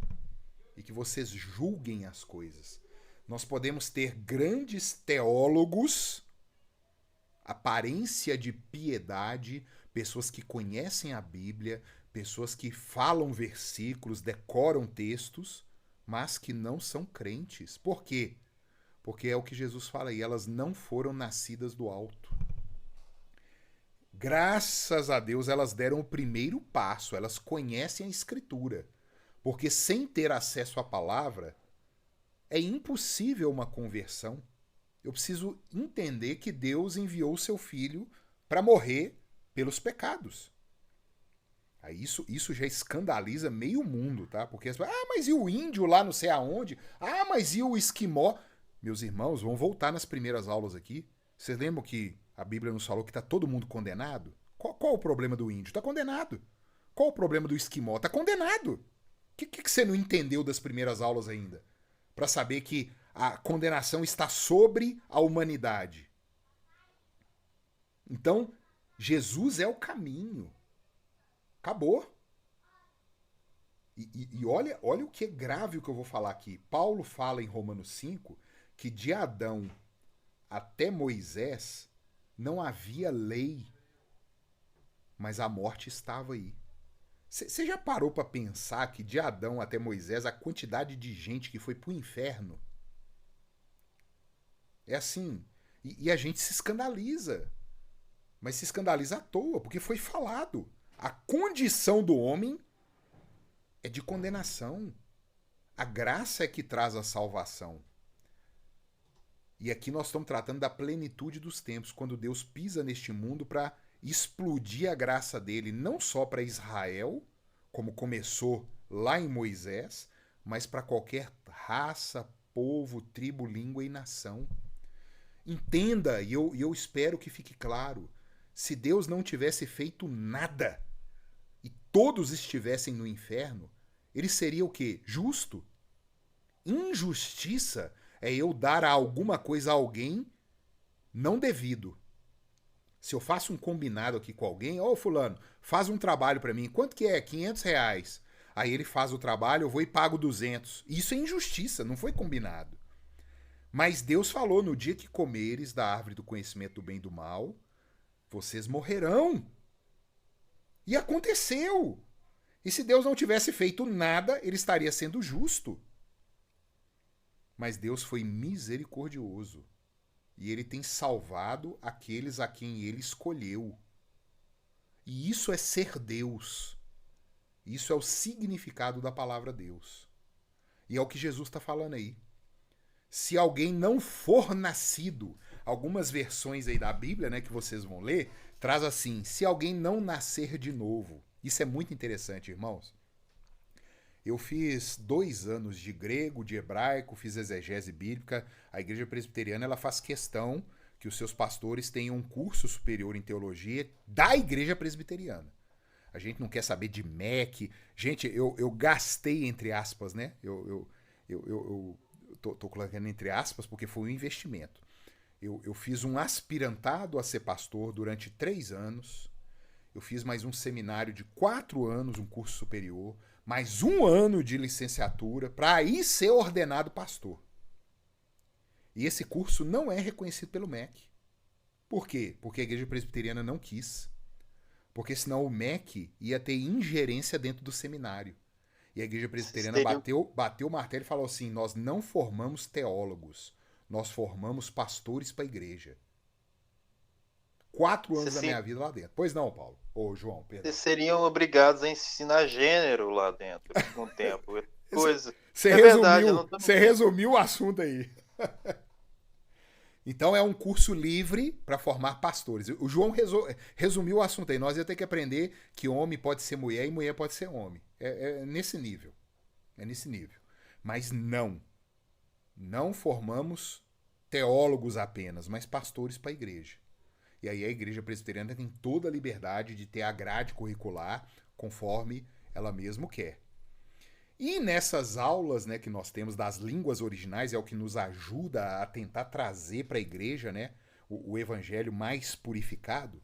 e que vocês julguem as coisas. Nós podemos ter grandes teólogos, aparência de piedade, pessoas que conhecem a Bíblia, pessoas que falam versículos, decoram textos, mas que não são crentes. Por quê? Porque é o que Jesus fala aí, elas não foram nascidas do alto. Graças a Deus elas deram o primeiro passo, elas conhecem a Escritura. Porque sem ter acesso à palavra, é impossível uma conversão. Eu preciso entender que Deus enviou o seu Filho para morrer pelos pecados. Aí isso já escandaliza meio mundo, tá? Porque mas e o índio lá não sei aonde? Ah, mas e o esquimó? Meus irmãos, vamos voltar nas primeiras aulas aqui. Vocês lembram que a Bíblia nos falou que está todo mundo condenado? Qual o problema do índio? Está condenado. Qual o problema do esquimó? Está condenado. O que você não entendeu das primeiras aulas ainda? Para saber que a condenação está sobre a humanidade. Então, Jesus é o caminho. Acabou. E olha o que é grave o que eu vou falar aqui. Paulo fala em Romanos 5 que de Adão até Moisés não havia lei, mas a morte estava aí. Você já parou para pensar que de Adão até Moisés a quantidade de gente que foi pro inferno? É assim. E a gente se escandaliza. Mas se escandaliza à toa, porque foi falado. A condição do homem é de condenação. A graça é que traz a salvação. E aqui nós estamos tratando da plenitude dos tempos, quando Deus pisa neste mundo para explodir a graça dele, não só para Israel, como começou lá em Moisés, mas para qualquer raça, povo, tribo, língua e nação. Entenda, e eu espero que fique claro, se Deus não tivesse feito nada e todos estivessem no inferno, ele seria o quê? Justo. Injustiça é eu dar alguma coisa a alguém não devido. Se eu faço um combinado aqui com alguém, fulano, faz um trabalho para mim, quanto que é? R$500. Aí ele faz o trabalho, eu vou e pago 200. Isso é injustiça, não foi combinado. Mas Deus falou, no dia que comeres da árvore do conhecimento do bem e do mal, vocês morrerão. E aconteceu. E se Deus não tivesse feito nada, ele estaria sendo justo. Mas Deus foi misericordioso. E ele tem salvado aqueles a quem ele escolheu. E isso é ser Deus. Isso é o significado da palavra Deus. E é o que Jesus está falando aí. Se alguém não for nascido, algumas versões aí da Bíblia, né, que vocês vão ler, traz assim, se alguém não nascer de novo. Isso é muito interessante, irmãos. Eu fiz 2 anos de grego, de hebraico, fiz exegese bíblica. A igreja presbiteriana ela faz questão que os seus pastores tenham um curso superior em teologia da igreja presbiteriana. A gente não quer saber de MEC. Gente, eu gastei, entre aspas, né? Eu tô colocando entre aspas porque foi um investimento. Eu fiz um aspirantado a ser pastor durante 3 anos. Eu fiz mais um seminário de 4 anos, um curso superior, mais 1 ano de licenciatura, para aí ser ordenado pastor. E esse curso não é reconhecido pelo MEC. Por quê? Porque a igreja presbiteriana não quis. Porque senão o MEC ia ter ingerência dentro do seminário. E a igreja presbiteriana bateu o martelo e falou assim, nós não formamos teólogos, nós formamos pastores para a igreja. 4 anos da minha vida lá dentro. Pois não, Paulo. Ô, João, perdão. Vocês seriam obrigados a ensinar gênero lá dentro com o tempo. Você resumiu o assunto aí. Então é um curso livre para formar pastores. O João resumiu o assunto aí. Nós ia ter que aprender que homem pode ser mulher e mulher pode ser homem. É nesse nível. É nesse nível. Mas não formamos teólogos apenas, mas pastores para a igreja. E aí a igreja presbiteriana tem toda a liberdade de ter a grade curricular conforme ela mesma quer. E nessas aulas, né, que nós temos das línguas originais, é o que nos ajuda a tentar trazer para a igreja, né, o evangelho mais purificado,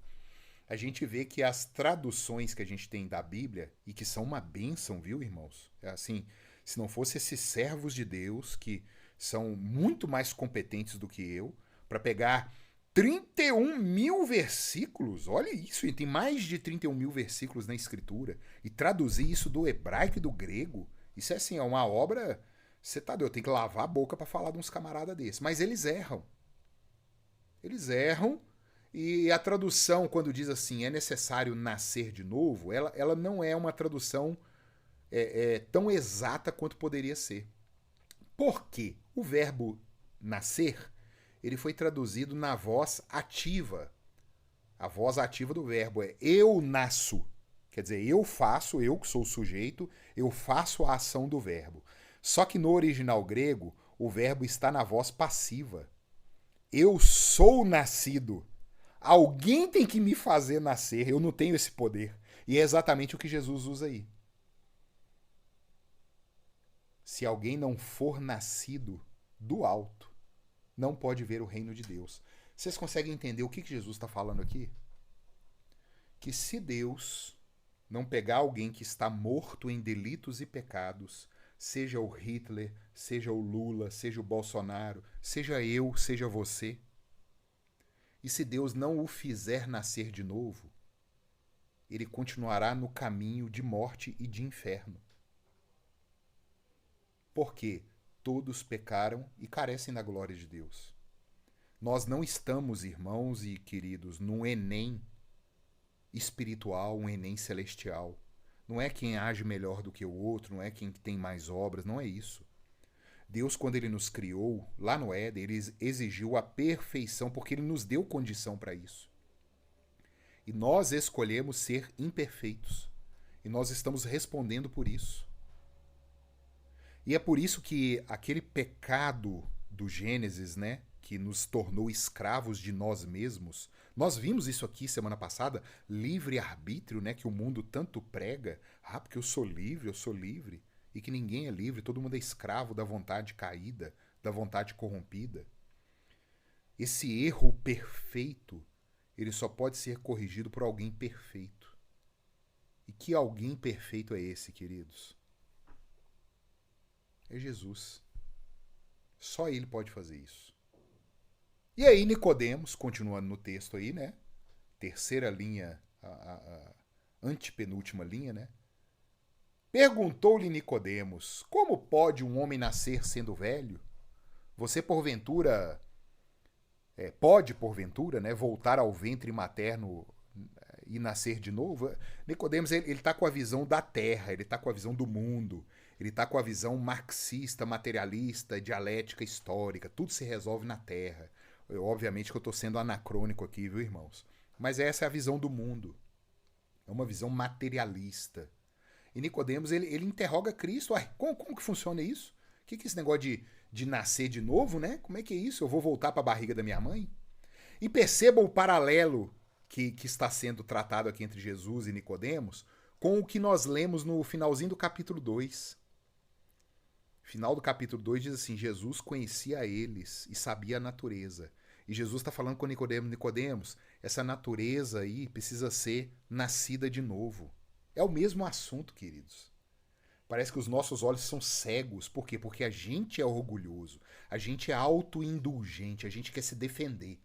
a gente vê que as traduções que a gente tem da Bíblia, e que são uma bênção, viu, irmãos? É assim, se não fosse esses servos de Deus, que são muito mais competentes do que eu, para pegar 31 mil versículos, olha isso, tem mais de 31 mil versículos na escritura, e traduzir isso do hebraico e do grego, isso é assim, é uma obra, você tá doido, eu tenho que lavar a boca para falar de uns camaradas desses, mas eles erram, e a tradução, quando diz assim, é necessário nascer de novo, ela não é uma tradução tão exata quanto poderia ser. Por quê? O verbo nascer, ele foi traduzido na voz ativa. A voz ativa do verbo é eu nasço. Quer dizer, eu faço, eu que sou o sujeito, eu faço a ação do verbo. Só que no original grego, o verbo está na voz passiva. Eu sou nascido. Alguém tem que me fazer nascer, eu não tenho esse poder. E é exatamente o que Jesus usa aí. Se alguém não for nascido do alto, não pode ver o reino de Deus. Vocês conseguem entender o que Jesus está falando aqui? Que se Deus não pegar alguém que está morto em delitos e pecados, seja o Hitler, seja o Lula, seja o Bolsonaro, seja eu, seja você, e se Deus não o fizer nascer de novo, ele continuará no caminho de morte e de inferno. Por quê? Todos pecaram e carecem da glória de Deus. Nós não estamos, irmãos e queridos, num Enem espiritual, um Enem celestial. Não é quem age melhor do que o outro, não é quem tem mais obras, não é isso. Deus, quando ele nos criou, lá no Éden, ele exigiu a perfeição, porque ele nos deu condição para isso. E nós escolhemos ser imperfeitos. E nós estamos respondendo por isso. E é por isso que aquele pecado do Gênesis, né, que nos tornou escravos de nós mesmos, nós vimos isso aqui semana passada, livre-arbítrio, né, que o mundo tanto prega, porque eu sou livre, e que ninguém é livre, todo mundo é escravo da vontade caída, da vontade corrompida. Esse erro perfeito, ele só pode ser corrigido por alguém perfeito. E que alguém perfeito é esse, queridos? É Jesus. Só ele pode fazer isso. E aí Nicodemos, continuando no texto aí, né? Terceira linha, a antepenúltima linha, né? Perguntou-lhe Nicodemos: como pode um homem nascer sendo velho? Você porventura pode porventura, né, voltar ao ventre materno e nascer de novo? Nicodemos, ele está com a visão da terra, ele está com a visão do mundo, ele está com a visão marxista, materialista, dialética histórica, tudo se resolve na terra. Obviamente que eu estou sendo anacrônico aqui, viu, irmãos? Mas essa é a visão do mundo. É uma visão materialista. E Nicodemos, ele interroga Cristo. Uai, como que funciona isso? O que é esse negócio de nascer de novo, né? Como é que é isso? Eu vou voltar para a barriga da minha mãe? E percebam o paralelo que está sendo tratado aqui entre Jesus e Nicodemos com o que nós lemos no finalzinho do capítulo 2. Final do capítulo 2 diz assim: Jesus conhecia eles e sabia a natureza. E Jesus está falando com Nicodemos, essa natureza aí precisa ser nascida de novo. É o mesmo assunto, queridos. Parece que os nossos olhos são cegos. Por quê? Porque a gente é orgulhoso, a gente é autoindulgente, a gente quer se defender.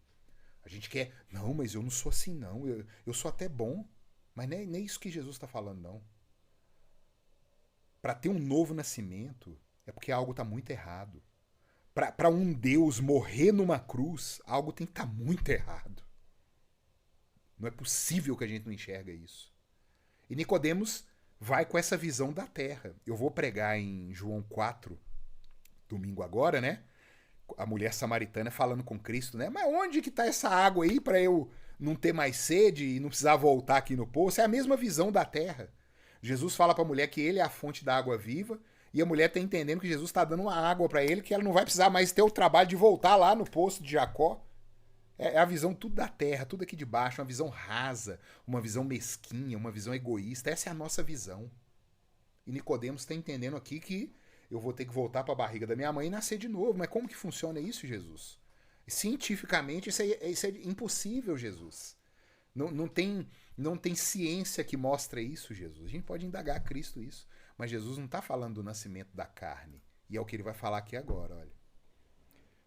A gente quer, não, mas eu não sou assim não, eu sou até bom. Mas nem é isso que Jesus está falando, não. Para ter um novo nascimento, é porque algo está muito errado. Para um Deus morrer numa cruz, algo tem que estar muito errado. Não é possível que a gente não enxerga isso. E Nicodemos vai com essa visão da terra. Eu vou pregar em João 4, domingo agora, né? A mulher samaritana falando com Cristo, né? Mas onde que está essa água aí para eu não ter mais sede e não precisar voltar aqui no poço? É a mesma visão da terra. Jesus fala para a mulher que ele é a fonte da água viva. E a mulher está entendendo que Jesus está dando uma água para ele, que ela não vai precisar mais ter o trabalho de voltar lá no poço de Jacó. É a visão tudo da terra, tudo aqui de baixo, uma visão rasa, uma visão mesquinha, uma visão egoísta. Essa é a nossa visão. E Nicodemos está entendendo aqui que eu vou ter que voltar para a barriga da minha mãe e nascer de novo. Mas como que funciona isso, Jesus? Cientificamente, isso é impossível, Jesus. Não tem ciência que mostre isso, Jesus. A gente pode indagar a Cristo isso. Mas Jesus não está falando do nascimento da carne. E é o que ele vai falar aqui agora, olha.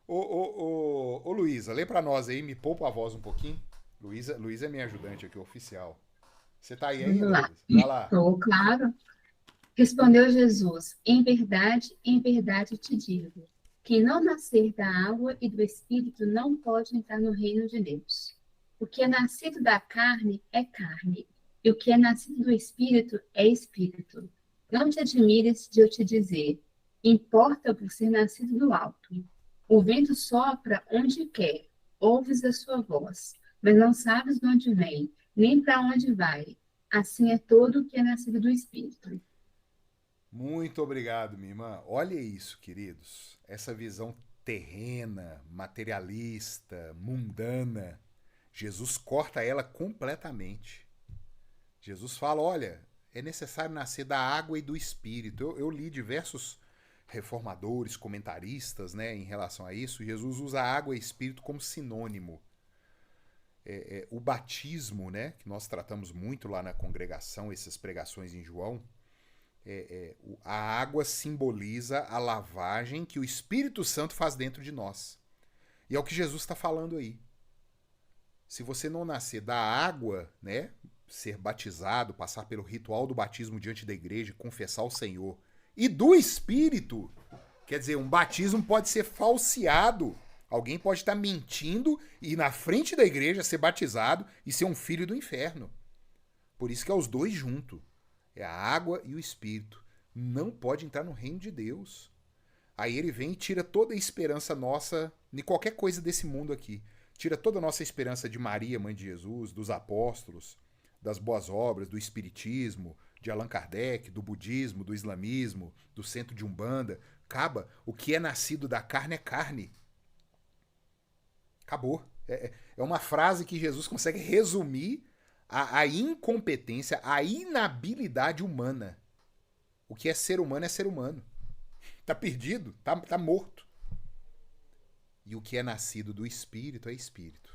Ô Luísa, lê para nós aí, me poupa a voz um pouquinho. Luísa é minha ajudante aqui, oficial. Você está aí ainda, Luísa? Vai lá. Estou, claro. Respondeu Jesus: em verdade te digo, quem não nascer da água e do Espírito não pode entrar no reino de Deus. O que é nascido da carne é carne, e o que é nascido do Espírito é Espírito. Não te admires de eu te dizer, importa por ser nascido do alto. O vento sopra onde quer, ouves a sua voz, mas não sabes de onde vem, nem para onde vai. Assim é todo o que é nascido do Espírito. Muito obrigado, minha irmã. Olha isso, queridos. Essa visão terrena, materialista, mundana, Jesus corta ela completamente. Jesus fala, olha, é necessário nascer da água e do Espírito. Eu li diversos reformadores, comentaristas, né, em relação a isso. Jesus usa água e Espírito como sinônimo. O batismo, né, que nós tratamos muito lá na congregação, essas pregações em João, a água simboliza a lavagem que o Espírito Santo faz dentro de nós. E é o que Jesus está falando aí. Se você não nascer da água, né, ser batizado, passar pelo ritual do batismo diante da igreja, confessar o Senhor, e do Espírito, quer dizer, um batismo pode ser falseado. Alguém pode estar mentindo e ir na frente da igreja ser batizado e ser um filho do inferno. Por isso que é os dois juntos. É a água e o Espírito. Não pode entrar no reino de Deus. Aí ele vem e tira toda a esperança nossa de qualquer coisa desse mundo aqui. Tira toda a nossa esperança de Maria, mãe de Jesus, dos apóstolos, das boas obras, do espiritismo, de Allan Kardec, do budismo, do islamismo, do centro de Umbanda. Acaba. O que é nascido da carne é carne. Acabou. É uma frase que Jesus consegue resumir a incompetência, a inabilidade humana. O que é ser humano é ser humano. Tá perdido, tá morto. E o que é nascido do Espírito é Espírito.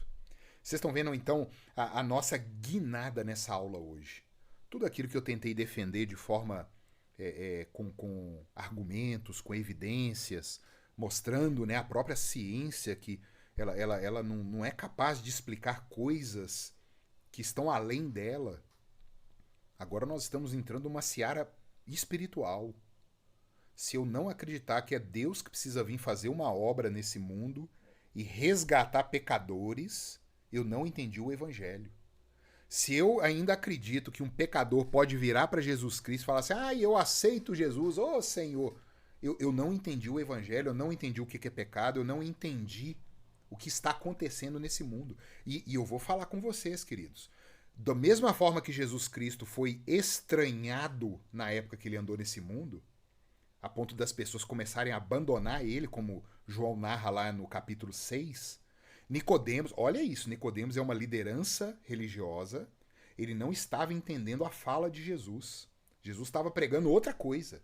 Vocês estão vendo, então, a nossa guinada nessa aula hoje. Tudo aquilo que eu tentei defender de forma com argumentos, com evidências, mostrando, né, a própria ciência que ela não é capaz de explicar coisas que estão além dela. Agora nós estamos entrando numa seara espiritual. Se eu não acreditar que é Deus que precisa vir fazer uma obra nesse mundo e resgatar pecadores, eu não entendi o Evangelho. Se eu ainda acredito que um pecador pode virar para Jesus Cristo e falar assim, eu aceito Jesus, ô Senhor, eu não entendi o evangelho, eu não entendi o que é pecado, eu não entendi o que está acontecendo nesse mundo. E eu vou falar com vocês, queridos. Da mesma forma que Jesus Cristo foi estranhado na época que ele andou nesse mundo, a ponto das pessoas começarem a abandonar ele, como João narra lá no capítulo 6, Nicodemos, olha isso, Nicodemos é uma liderança religiosa, ele não estava entendendo a fala de Jesus. Jesus estava pregando outra coisa.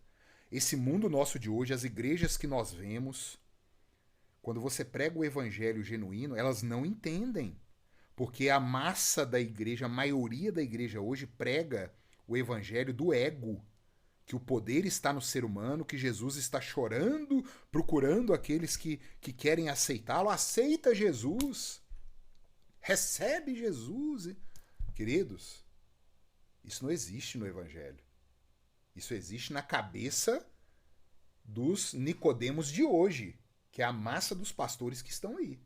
Esse mundo nosso de hoje, as igrejas que nós vemos, quando você prega o evangelho genuíno, elas não entendem. Porque a massa da igreja, a maioria da igreja hoje prega o evangelho do ego. Que o poder está no ser humano, que Jesus está chorando, procurando aqueles que querem aceitá-lo. Aceita Jesus. Recebe Jesus. Queridos, isso não existe no evangelho. Isso existe na cabeça dos Nicodemos de hoje, que é a massa dos pastores que estão aí.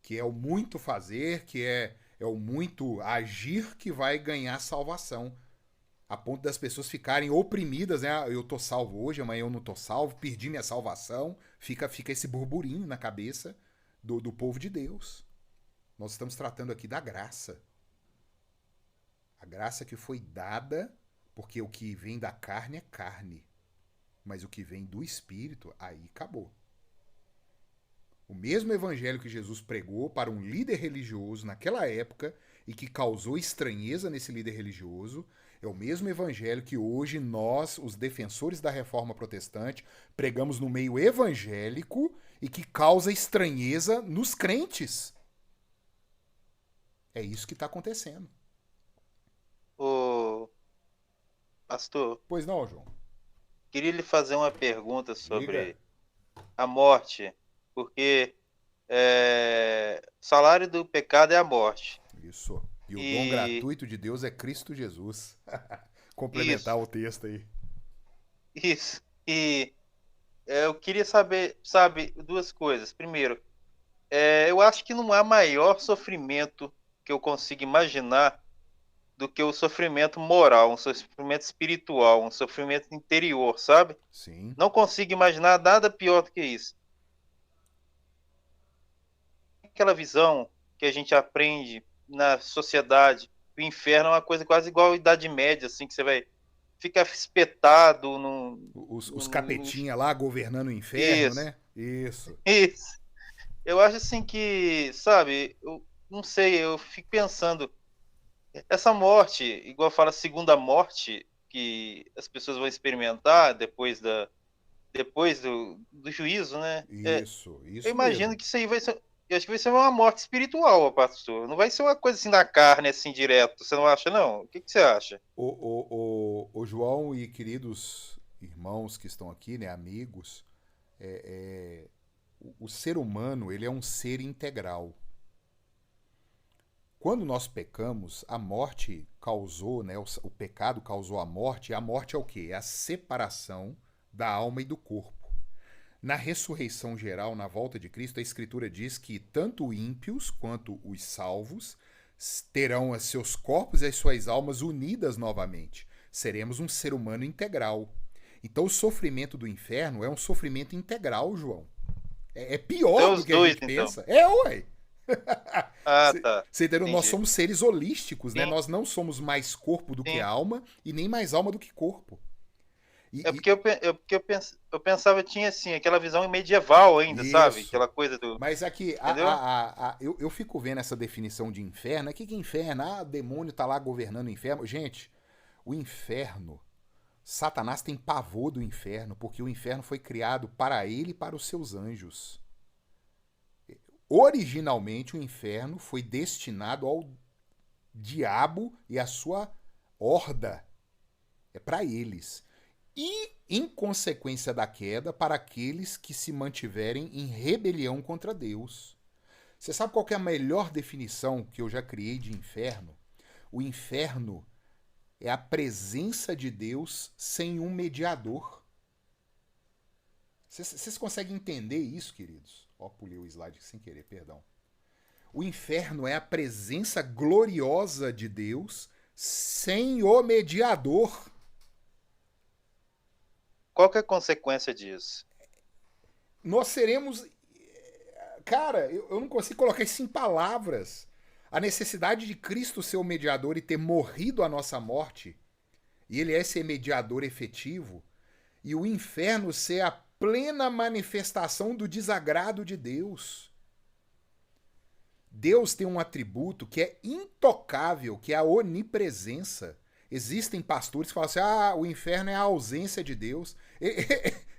Que é o muito fazer, que é o muito agir que vai ganhar salvação. A ponto das pessoas ficarem oprimidas, né? Eu tô salvo hoje, amanhã eu não tô salvo, perdi minha salvação. Fica esse burburinho na cabeça do povo de Deus. Nós estamos tratando aqui da graça. A graça que foi dada, porque o que vem da carne é carne. Mas o que vem do Espírito, aí acabou. O mesmo evangelho que Jesus pregou para um líder religioso naquela época e que causou estranheza nesse líder religioso, é o mesmo evangelho que hoje nós, os defensores da reforma protestante, pregamos no meio evangélico e que causa estranheza nos crentes. É isso que está acontecendo. Ô, pastor, Pois não, João? queria lhe fazer uma pergunta sobre Diga. a morte, porque o salário do pecado é a morte. Isso. E o dom gratuito de Deus é Cristo Jesus. Complementar o texto aí. Isso. E eu queria saber, sabe, duas coisas. Primeiro, eu acho que não há maior sofrimento que eu consiga imaginar do que o sofrimento moral, um sofrimento espiritual, um sofrimento interior, sabe? Sim. Não consigo imaginar nada pior do que isso. Aquela visão que a gente aprende na sociedade, o inferno é uma coisa quase igual à Idade Média, assim, que você vai ficar espetado Os capetinha lá governando o inferno, isso, né? Isso. Isso. Eu acho assim que, sabe, eu não sei, eu fico pensando, essa morte, igual fala, a segunda morte que as pessoas vão experimentar depois do juízo, né? Isso Eu imagino mesmo. que isso aí vai ser, eu acho que vai ser uma morte espiritual, pastor. Não vai ser uma coisa assim na carne, assim, direto. Você não acha, não? O que você acha? O João e queridos irmãos que estão aqui, né, amigos, o ser humano, ele é um ser integral. Quando nós pecamos, a morte causou, né, o pecado causou a morte, e a morte é o quê? É a separação da alma e do corpo. Na ressurreição geral, na volta de Cristo, a Escritura diz que tanto ímpios quanto os salvos terão os seus corpos e as suas almas unidas novamente. Seremos um ser humano integral. Então o sofrimento do inferno é um sofrimento integral, João. É pior do que a gente pensa. Ué! Tá. Você entendeu? Entendi. Nós somos seres holísticos, né? Sim. Nós não somos mais corpo do que alma e nem mais alma do que corpo. Porque eu pensava que tinha assim, aquela visão medieval ainda, Isso. sabe? Aquela coisa do. Mas aqui, eu fico vendo essa definição de inferno. O que é inferno? O demônio tá lá governando o inferno. Gente, o inferno, Satanás tem pavor do inferno, porque o inferno foi criado para ele e para os seus anjos. Originalmente, o inferno foi destinado ao diabo e à sua horda. É para eles. E, em consequência da queda, para aqueles que se mantiverem em rebelião contra Deus. Você sabe qual que é a melhor definição que eu já criei de inferno? O inferno é a presença de Deus sem um mediador. Vocês conseguem entender isso, queridos? Pulei o slide sem querer, perdão. O inferno é a presença gloriosa de Deus sem o mediador. Qual que é a consequência disso? Nós seremos... Cara, eu não consigo colocar isso em palavras. A necessidade de Cristo ser o mediador e ter morrido a nossa morte, e ele é esse mediador efetivo, e o inferno ser a plena manifestação do desagrado de Deus. Deus tem um atributo que é intocável, que é a onipresença. Existem pastores que falam assim, o inferno é a ausência de Deus.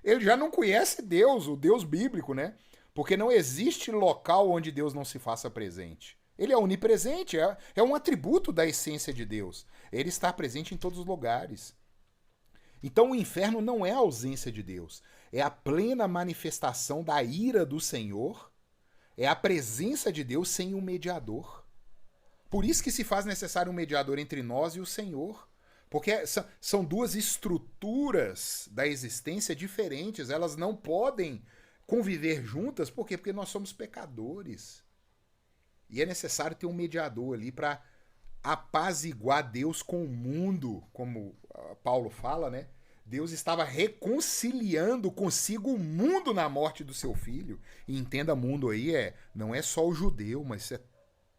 Ele já não conhece Deus, o Deus bíblico, né? Porque não existe local onde Deus não se faça presente. Ele é onipresente, é um atributo da essência de Deus. Ele está presente em todos os lugares. Então o inferno não é a ausência de Deus, é a plena manifestação da ira do Senhor, é a presença de Deus sem um mediador. Por isso que se faz necessário um mediador entre nós e o Senhor. Porque são duas estruturas da existência diferentes, elas não podem conviver juntas, por quê? Porque nós somos pecadores. E é necessário ter um mediador ali para apaziguar Deus com o mundo, como Paulo fala, né? Deus estava reconciliando consigo o mundo na morte do seu filho. E entenda, mundo aí não é só o judeu, mas é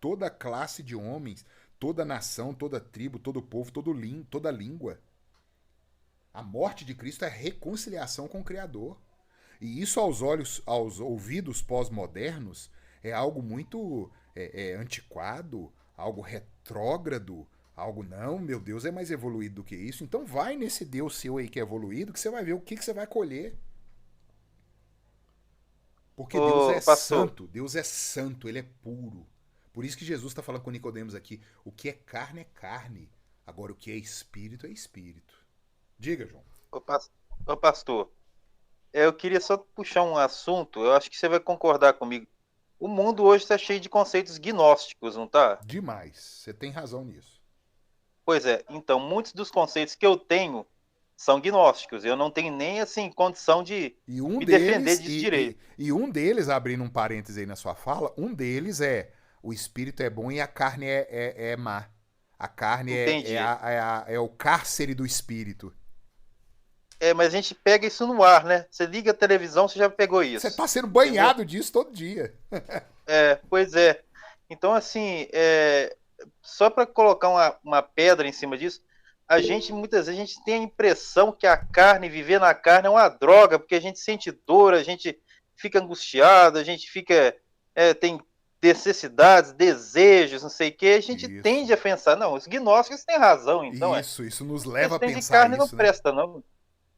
toda classe de homens, toda nação, toda tribo, todo povo, toda língua. A morte de Cristo é reconciliação com o Criador. E isso aos ouvidos pós-modernos é algo muito antiquado, algo retrógrado, algo, não, meu Deus é mais evoluído do que isso. Então vai nesse Deus seu aí que é evoluído, que você vai ver o que você vai colher. Porque Deus é santo, Deus é santo, ele é puro. Por isso que Jesus está falando com Nicodemos aqui, o que é carne, agora o que é espírito é espírito. Diga, João. Ô pastor, eu queria só puxar um assunto, eu acho que você vai concordar comigo. O mundo hoje está cheio de conceitos gnósticos, não tá? Demais, você tem razão nisso. Pois é, então, muitos dos conceitos que eu tenho são gnósticos. Eu não tenho nem, assim, condição de me defender disso direito. E um deles, abrindo um parêntese aí na sua fala, um deles é o espírito é bom e a carne é má. A carne é o cárcere do espírito. Mas a gente pega isso no ar, né? Você liga a televisão, você já pegou isso. Você tá sendo banhado disso todo dia. Pois é. Então, assim, só para colocar uma pedra em cima disso, muitas vezes, a gente tem a impressão que a carne, viver na carne é uma droga, porque a gente sente dor, a gente fica angustiado, a gente tem necessidades, desejos, não sei o quê, a gente tende a pensar, não, os gnósticos têm razão, então. Isso nos leva a pensar de carne isso, não presta, não.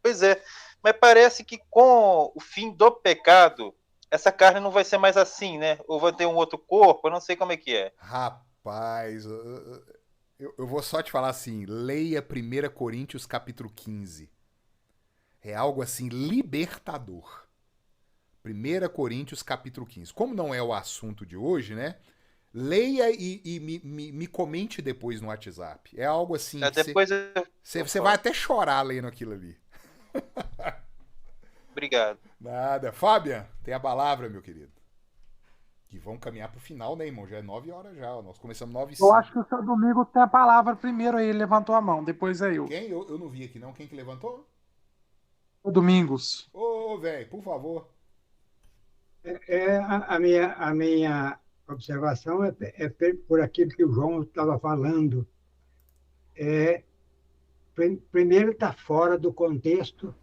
Pois é, mas parece que com o fim do pecado, essa carne não vai ser mais assim, né? Ou vai ter um outro corpo, eu não sei como é que é. Rapaz, eu vou só te falar assim, leia 1 Coríntios capítulo 15. É algo assim libertador. 1 Coríntios capítulo 15. Como não é o assunto de hoje, né? Leia e me comente depois no WhatsApp. É algo assim. Depois você vai até chorar lendo aquilo ali. Obrigado. Nada. Fábia, tem a palavra, meu querido. E vamos caminhar pro final, né, irmão? Já é 9 horas já. Nós começamos 9h05. Eu acho que o seu Domingo tem a palavra primeiro aí. Ele levantou a mão, depois é eu. Quem? Eu não vi aqui, não. Quem que levantou? O Domingos. Ô, velho, por favor. A minha observação é por aquilo que o João estava falando. Primeiro, está fora do contexto.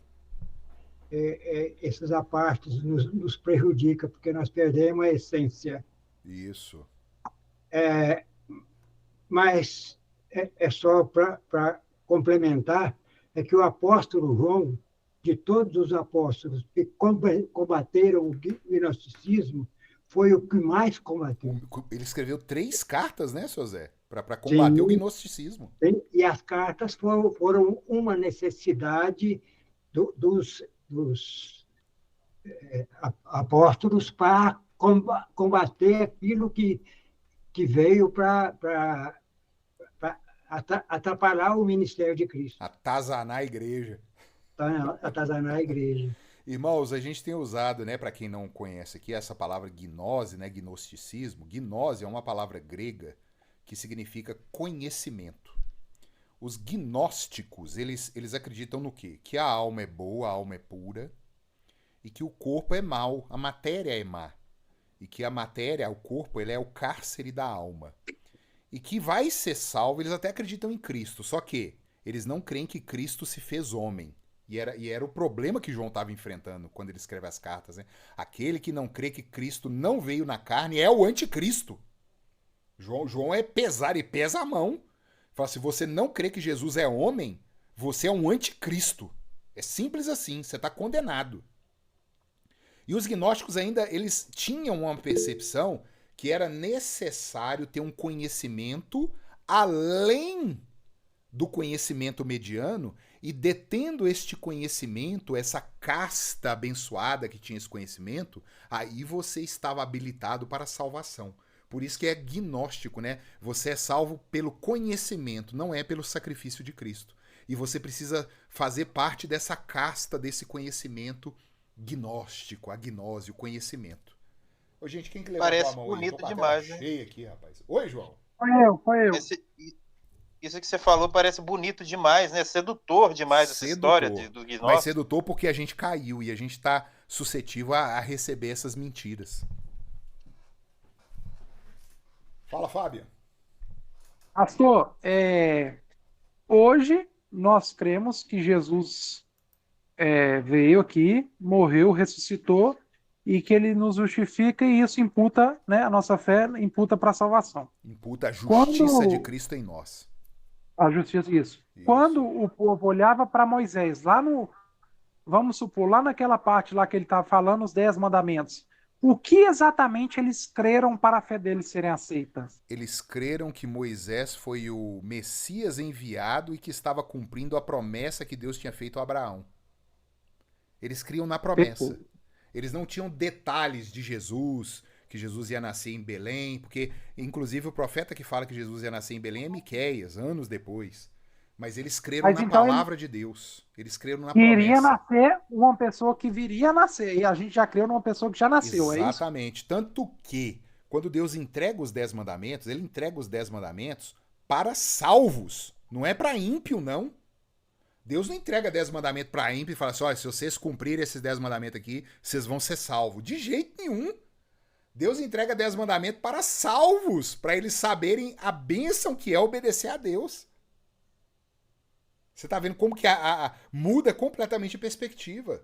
Esses apartes nos prejudicam, porque nós perdemos a essência. Isso. Mas só para complementar, é que o apóstolo João, de todos os apóstolos que combateram o gnosticismo, foi o que mais combateu. Ele escreveu 3 cartas, né, seu Zé? Para combater o gnosticismo. E as cartas foram uma necessidade dos apóstolos para combater aquilo que veio para atrapalhar o ministério de Cristo. Atazanar a igreja. Atazanar a igreja. Irmãos, a gente tem usado, né, para quem não conhece aqui, essa palavra gnose, né, gnosticismo. Gnose é uma palavra grega que significa conhecimento. Os gnósticos, eles acreditam no quê? Que a alma é boa, a alma é pura, e que o corpo é mau, a matéria é má. E que a matéria, o corpo, ele é o cárcere da alma. E que vai ser salvo, eles até acreditam em Cristo, só que eles não creem que Cristo se fez homem. E era o problema que João estava enfrentando quando ele escreve as cartas. Né? Aquele que não crê que Cristo não veio na carne é o anticristo. João é pesar e pesa a mão. Fala, se você não crê que Jesus é homem, você é um anticristo. É simples assim, você está condenado. E os gnósticos ainda, eles tinham uma percepção que era necessário ter um conhecimento além do conhecimento mediano, e detendo este conhecimento, essa casta abençoada que tinha esse conhecimento, aí você estava habilitado para a salvação. Por isso que é gnóstico, né? Você é salvo pelo conhecimento, não é pelo sacrifício de Cristo. E você precisa fazer parte dessa casta, desse conhecimento gnóstico, a gnose, o conhecimento. Ô, gente, quem que levantou Parece a mão bonito aí? Tô com a demais, tela né? cheia aqui, rapaz. Oi, João. Foi eu. Isso que você falou parece bonito demais, né? Sedutor demais essa história do Mas gnóstico. sedutor porque a gente caiu e a gente está suscetível a receber essas mentiras. Fala, Fábio. Pastor, hoje nós cremos que Jesus veio aqui, morreu, ressuscitou e que ele nos justifica e isso imputa, né, a nossa fé imputa para a salvação. Imputa a justiça de Cristo em nós. A justiça, isso. Quando o povo olhava para Moisés, vamos supor, lá naquela parte lá que ele estava falando, os 10 mandamentos, o que exatamente eles creram para a fé deles serem aceitas? Eles creram que Moisés foi o Messias enviado e que estava cumprindo a promessa que Deus tinha feito a Abraão. Eles criam na promessa. Eles não tinham detalhes de Jesus, que Jesus ia nascer em Belém, porque, inclusive, o profeta que fala que Jesus ia nascer em Belém é Miqueias, anos depois. Mas eles creram na palavra de Deus. Eles creram na promessa. Iria nascer uma pessoa que viria a nascer, e a gente já creu numa pessoa que já nasceu, é isso? Exatamente. Tanto que, quando Deus entrega os 10 mandamentos, ele entrega os 10 mandamentos para salvos. Não é para ímpio, não. Deus não entrega 10 mandamentos para ímpio e fala assim, olha, se vocês cumprirem esses 10 mandamentos aqui, vocês vão ser salvos. De jeito nenhum. Deus entrega 10 mandamentos para salvos, para eles saberem a bênção que é obedecer a Deus. Você está vendo como que muda completamente a perspectiva.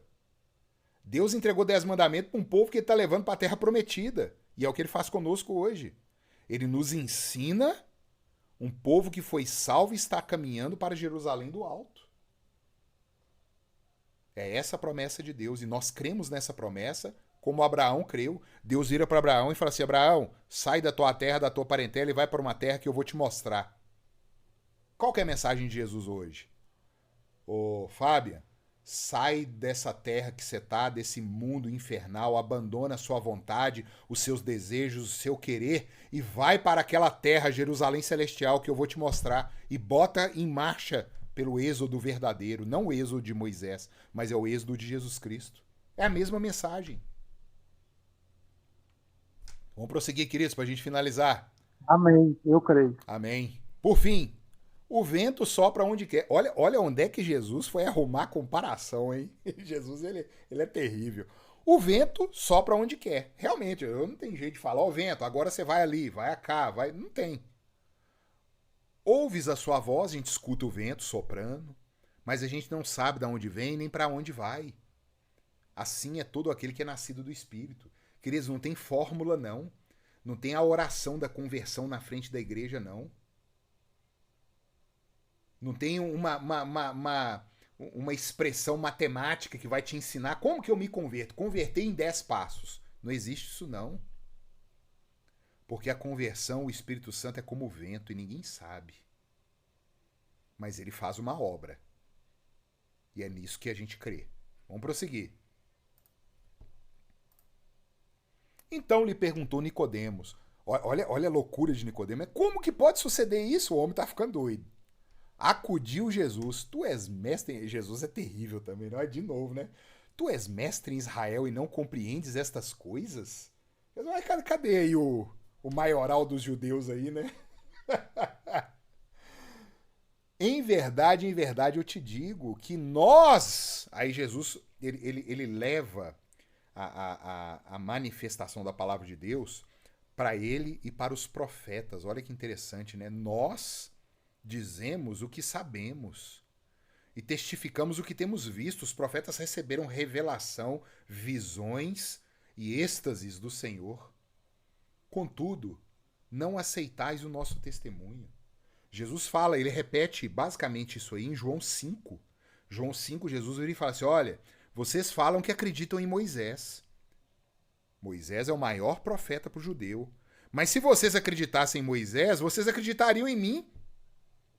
Deus entregou 10 mandamentos para um povo que ele está levando para a terra prometida. E é o que ele faz conosco hoje. Ele nos ensina um povo que foi salvo e está caminhando para Jerusalém do alto. É essa a promessa de Deus. E nós cremos nessa promessa, como Abraão creu. Deus vira para Abraão e fala assim, Abraão, sai da tua terra, da tua parentela e vai para uma terra que eu vou te mostrar. Qual que é a mensagem de Jesus hoje? Ô, Fábia, sai dessa terra que você tá, desse mundo infernal, abandona a sua vontade, os seus desejos, o seu querer e vai para aquela terra, Jerusalém Celestial, que eu vou te mostrar e bota em marcha pelo êxodo verdadeiro, não o êxodo de Moisés, mas é o êxodo de Jesus Cristo. É a mesma mensagem. Vamos prosseguir, queridos, para a gente finalizar. Amém, eu creio. Amém. Por fim, o vento sopra onde quer. Olha onde é que Jesus foi arrumar comparação, hein? Jesus, ele é terrível. O vento sopra onde quer. Realmente, eu não tenho jeito de falar, ó, vento, agora você vai ali, vai cá, vai... Não tem. Ouves a sua voz, a gente escuta o vento soprando, mas a gente não sabe de onde vem nem para onde vai. Assim é todo aquele que é nascido do Espírito. Queridos, não tem fórmula, não. Não tem a oração da conversão na frente da igreja, não. Não tem uma expressão matemática que vai te ensinar como que eu me converto. Converter em 10 passos. Não existe isso, não. Porque a conversão, o Espírito Santo é como o vento e ninguém sabe. Mas ele faz uma obra. E é nisso que a gente crê. Vamos prosseguir. Então lhe perguntou Nicodemos. Olha a loucura de Nicodemos. Como que pode suceder isso? O homem está ficando doido. Acudiu Jesus. Tu és mestre. Jesus é terrível também, não é? De novo, né? Tu és mestre em Israel e não compreendes estas coisas? Mas cadê aí o maioral dos judeus aí, né? Em verdade, eu te digo que nós... Aí Jesus, ele leva a manifestação da palavra de Deus para ele e para os profetas. Olha que interessante, né? Nós dizemos o que sabemos e testificamos o que temos visto. Os profetas receberam revelação, visões e êxtases do Senhor. Contudo, não aceitais o nosso testemunho. Jesus fala, ele repete basicamente isso aí em João 5. João 5, Jesus ele fala assim, olha, vocês falam que acreditam em Moisés. Moisés é o maior profeta para o judeu. Mas se vocês acreditassem em Moisés, vocês acreditariam em mim.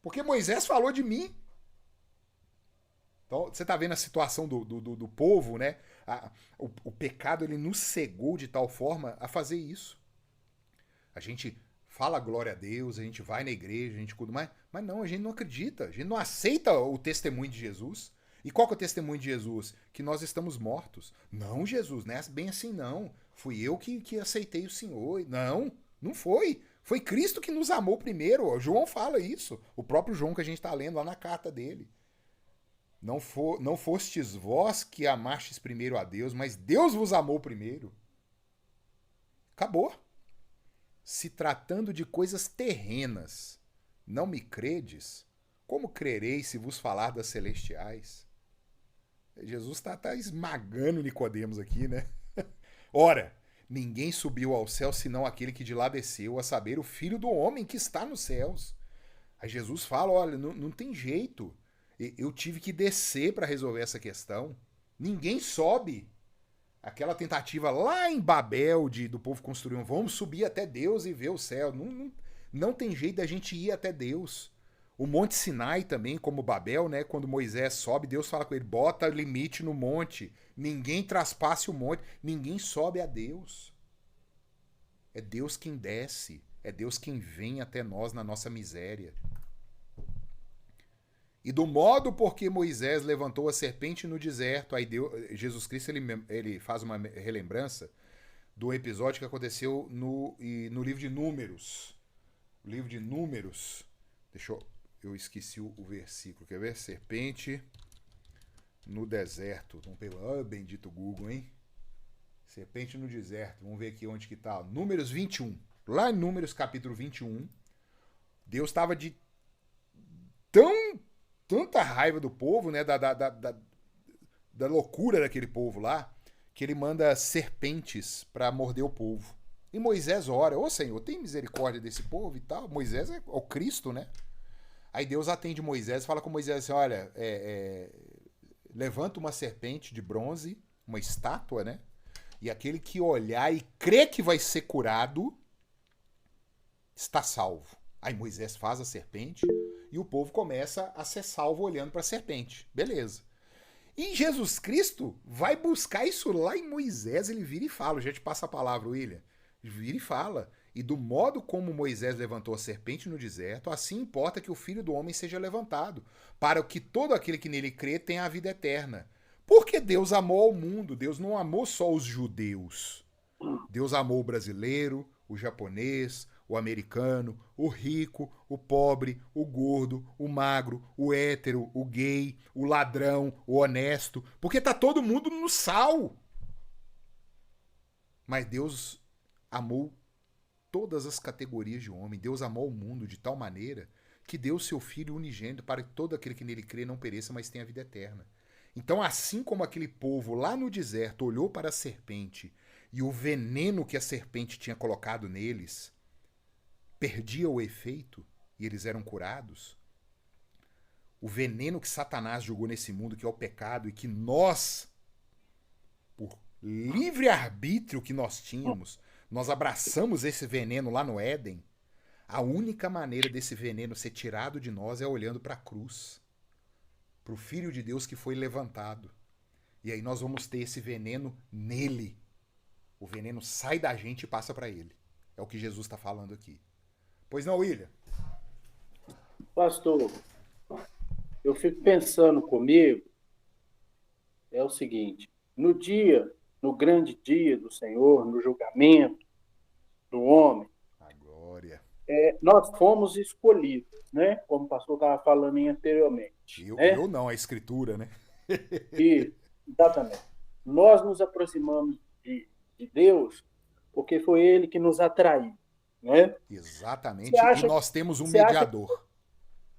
Porque Moisés falou de mim. Então, você está vendo a situação do povo, né? O pecado ele nos cegou de tal forma a fazer isso. A gente fala glória a Deus, a gente vai na igreja, a gente cuida, mas não, a gente não acredita, a gente não aceita o testemunho de Jesus. E qual que é o testemunho de Jesus? Que nós estamos mortos. Não, Jesus, não é bem assim não. Fui eu que aceitei o Senhor. Não foi. Foi Cristo que nos amou primeiro. O João fala isso. O próprio João que a gente está lendo lá na carta dele. Não fostes vós que amastes primeiro a Deus, mas Deus vos amou primeiro. Acabou. Se tratando de coisas terrenas, não me credes, como crereis se vos falar das celestiais? Jesus está esmagando Nicodemos aqui, né? Ora, ninguém subiu ao céu senão aquele que de lá desceu, a saber, o Filho do Homem que está nos céus. Aí Jesus fala, olha, não tem jeito. Eu tive que descer para resolver essa questão. Ninguém sobe. Aquela tentativa lá em Babel do povo construir vamos subir até Deus e ver o céu. Não tem jeito da gente ir até Deus. O Monte Sinai também, como Babel, né? Quando Moisés sobe, Deus fala com ele, bota limite no monte. Ninguém traspasse o monte. Ninguém sobe a Deus. É Deus quem desce. É Deus quem vem até nós na nossa miséria. E do modo por que Moisés levantou a serpente no deserto, aí Jesus Cristo ele faz uma relembrança do episódio que aconteceu no livro de Números. O livro de Números, eu esqueci o versículo, quer ver? Serpente no deserto. Vamos pegar, bendito Google, hein? Serpente no deserto, vamos ver aqui onde que tá. Números 21. Lá em Números capítulo 21, Deus estava de tanta raiva do povo, né, da loucura daquele povo lá, que ele manda serpentes para morder o povo. E Moisés ora, ô Senhor, tem misericórdia desse povo e tal. Moisés é o Cristo, né? Aí Deus atende Moisés e fala com Moisés assim, olha, levanta uma serpente de bronze, uma estátua, né? E aquele que olhar e crê que vai ser curado, está salvo. Aí Moisés faz a serpente e o povo começa a ser salvo olhando para a serpente. Beleza. E Jesus Cristo vai buscar isso lá em Moisés. Ele vira e fala. Já te passa a palavra, William. Vira e fala. E do modo como Moisés levantou a serpente no deserto, assim importa que o Filho do Homem seja levantado, para que todo aquele que nele crê tenha a vida eterna. Porque Deus amou ao mundo. Deus não amou só os judeus. Deus amou o brasileiro, o japonês, o americano, o rico, o pobre, o gordo, o magro, o hétero, o gay, o ladrão, o honesto, porque tá todo mundo no sal. Mas Deus amou todas as categorias de homem. Deus amou o mundo de tal maneira que deu seu Filho unigênito para que todo aquele que nele crê não pereça, mas tenha a vida eterna. Então, assim como aquele povo lá no deserto olhou para a serpente e o veneno que a serpente tinha colocado neles perdia o efeito e eles eram curados, o veneno que Satanás jogou nesse mundo, que é o pecado, e que nós, por livre-arbítrio que nós tínhamos, nós abraçamos esse veneno lá no Éden. A única maneira desse veneno ser tirado de nós é olhando para a cruz, para o Filho de Deus que foi levantado. E aí nós vamos ter esse veneno nele. O veneno sai da gente e passa para ele. É o que Jesus está falando aqui. Pois não, William? Pastor, eu fico pensando comigo, é o seguinte, no grande dia do Senhor, no julgamento do homem, A glória. nós fomos escolhidos, né? Como o pastor estava falando anteriormente. Né? Eu não, a escritura, né? Exatamente. Nós nos aproximamos de Deus porque foi Ele que nos atraiu. Né? Exatamente. E nós temos um mediador.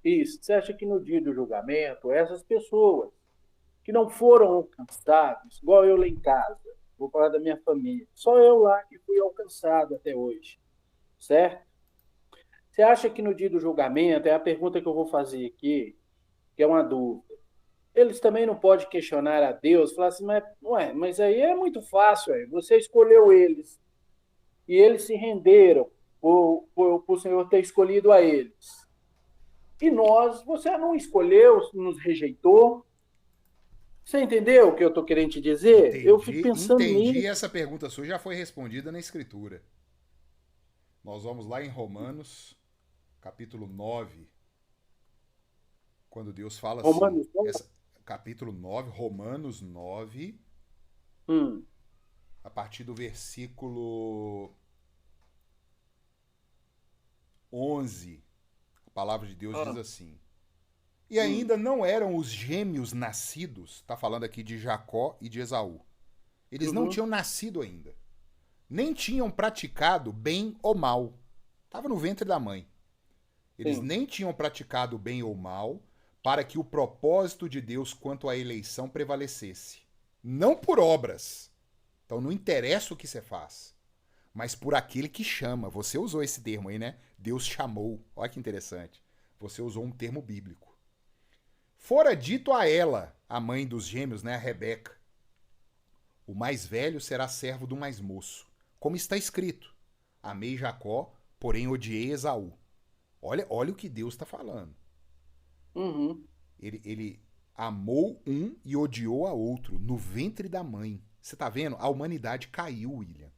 Isso. Você acha que no dia do julgamento, essas pessoas que não foram alcançadas, igual eu lá em casa, vou falar da minha família, só eu lá que fui alcançado até hoje, certo? Você acha que no dia do julgamento, é a pergunta que eu vou fazer aqui, que é uma dúvida, eles também não podem questionar a Deus, falar assim, mas aí é muito fácil, você escolheu eles, e eles se renderam por o Senhor ter escolhido a eles. E nós, você não escolheu, nos rejeitou. Você entendeu o que eu estou querendo te dizer? Eu fico pensando nisso. Essa pergunta sua já foi respondida na Escritura. Nós vamos lá em Romanos, capítulo 9, quando Deus fala Romanos assim, capítulo 9, Romanos 9, a partir do versículo 11, a palavra de Deus diz assim: e ainda não eram os gêmeos nascidos, está falando aqui de Jacó e de Esaú. Eles não tinham nascido ainda, nem tinham praticado bem ou mal. Estava no ventre da mãe. Eles nem tinham praticado bem ou mal para que o propósito de Deus quanto à eleição prevalecesse. Não por obras. Então não interessa o que você faz, mas por aquele que chama. Você usou esse termo aí, né? Deus chamou. Olha que interessante. Você usou um termo bíblico. Fora dito a ela, a mãe dos gêmeos, né, a Rebeca: o mais velho será servo do mais moço. Como está escrito: amei Jacó, porém odiei Esaú. Olha o que Deus está falando. Ele amou um e odiou a outro no ventre da mãe. Você está vendo? A humanidade caiu, William.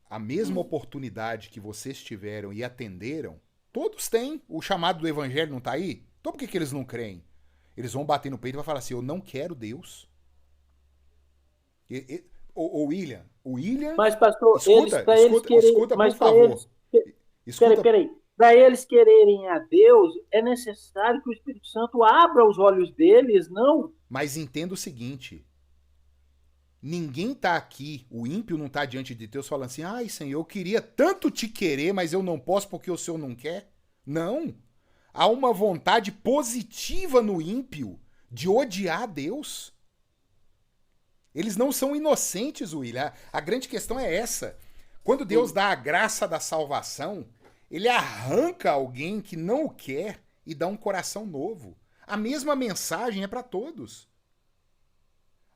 A mesma oportunidade que vocês tiveram e atenderam, todos têm. O chamado do evangelho não está aí? Então por que eles não creem? Eles vão bater no peito e vão falar assim: eu não quero Deus. O William. Mas, pastor, escuta, mas por favor. Peraí. Para eles quererem a Deus, é necessário que o Espírito Santo abra os olhos deles, não? Mas entenda o seguinte: ninguém está aqui, o ímpio não está diante de Deus falando assim: ai, Senhor, eu queria tanto te querer, mas eu não posso porque o Senhor não quer. Não. Há uma vontade positiva no ímpio de odiar a Deus. Eles não são inocentes, William. A grande questão é essa. Quando Deus dá a graça da salvação, ele arranca alguém que não o quer e dá um coração novo. A mesma mensagem é para todos.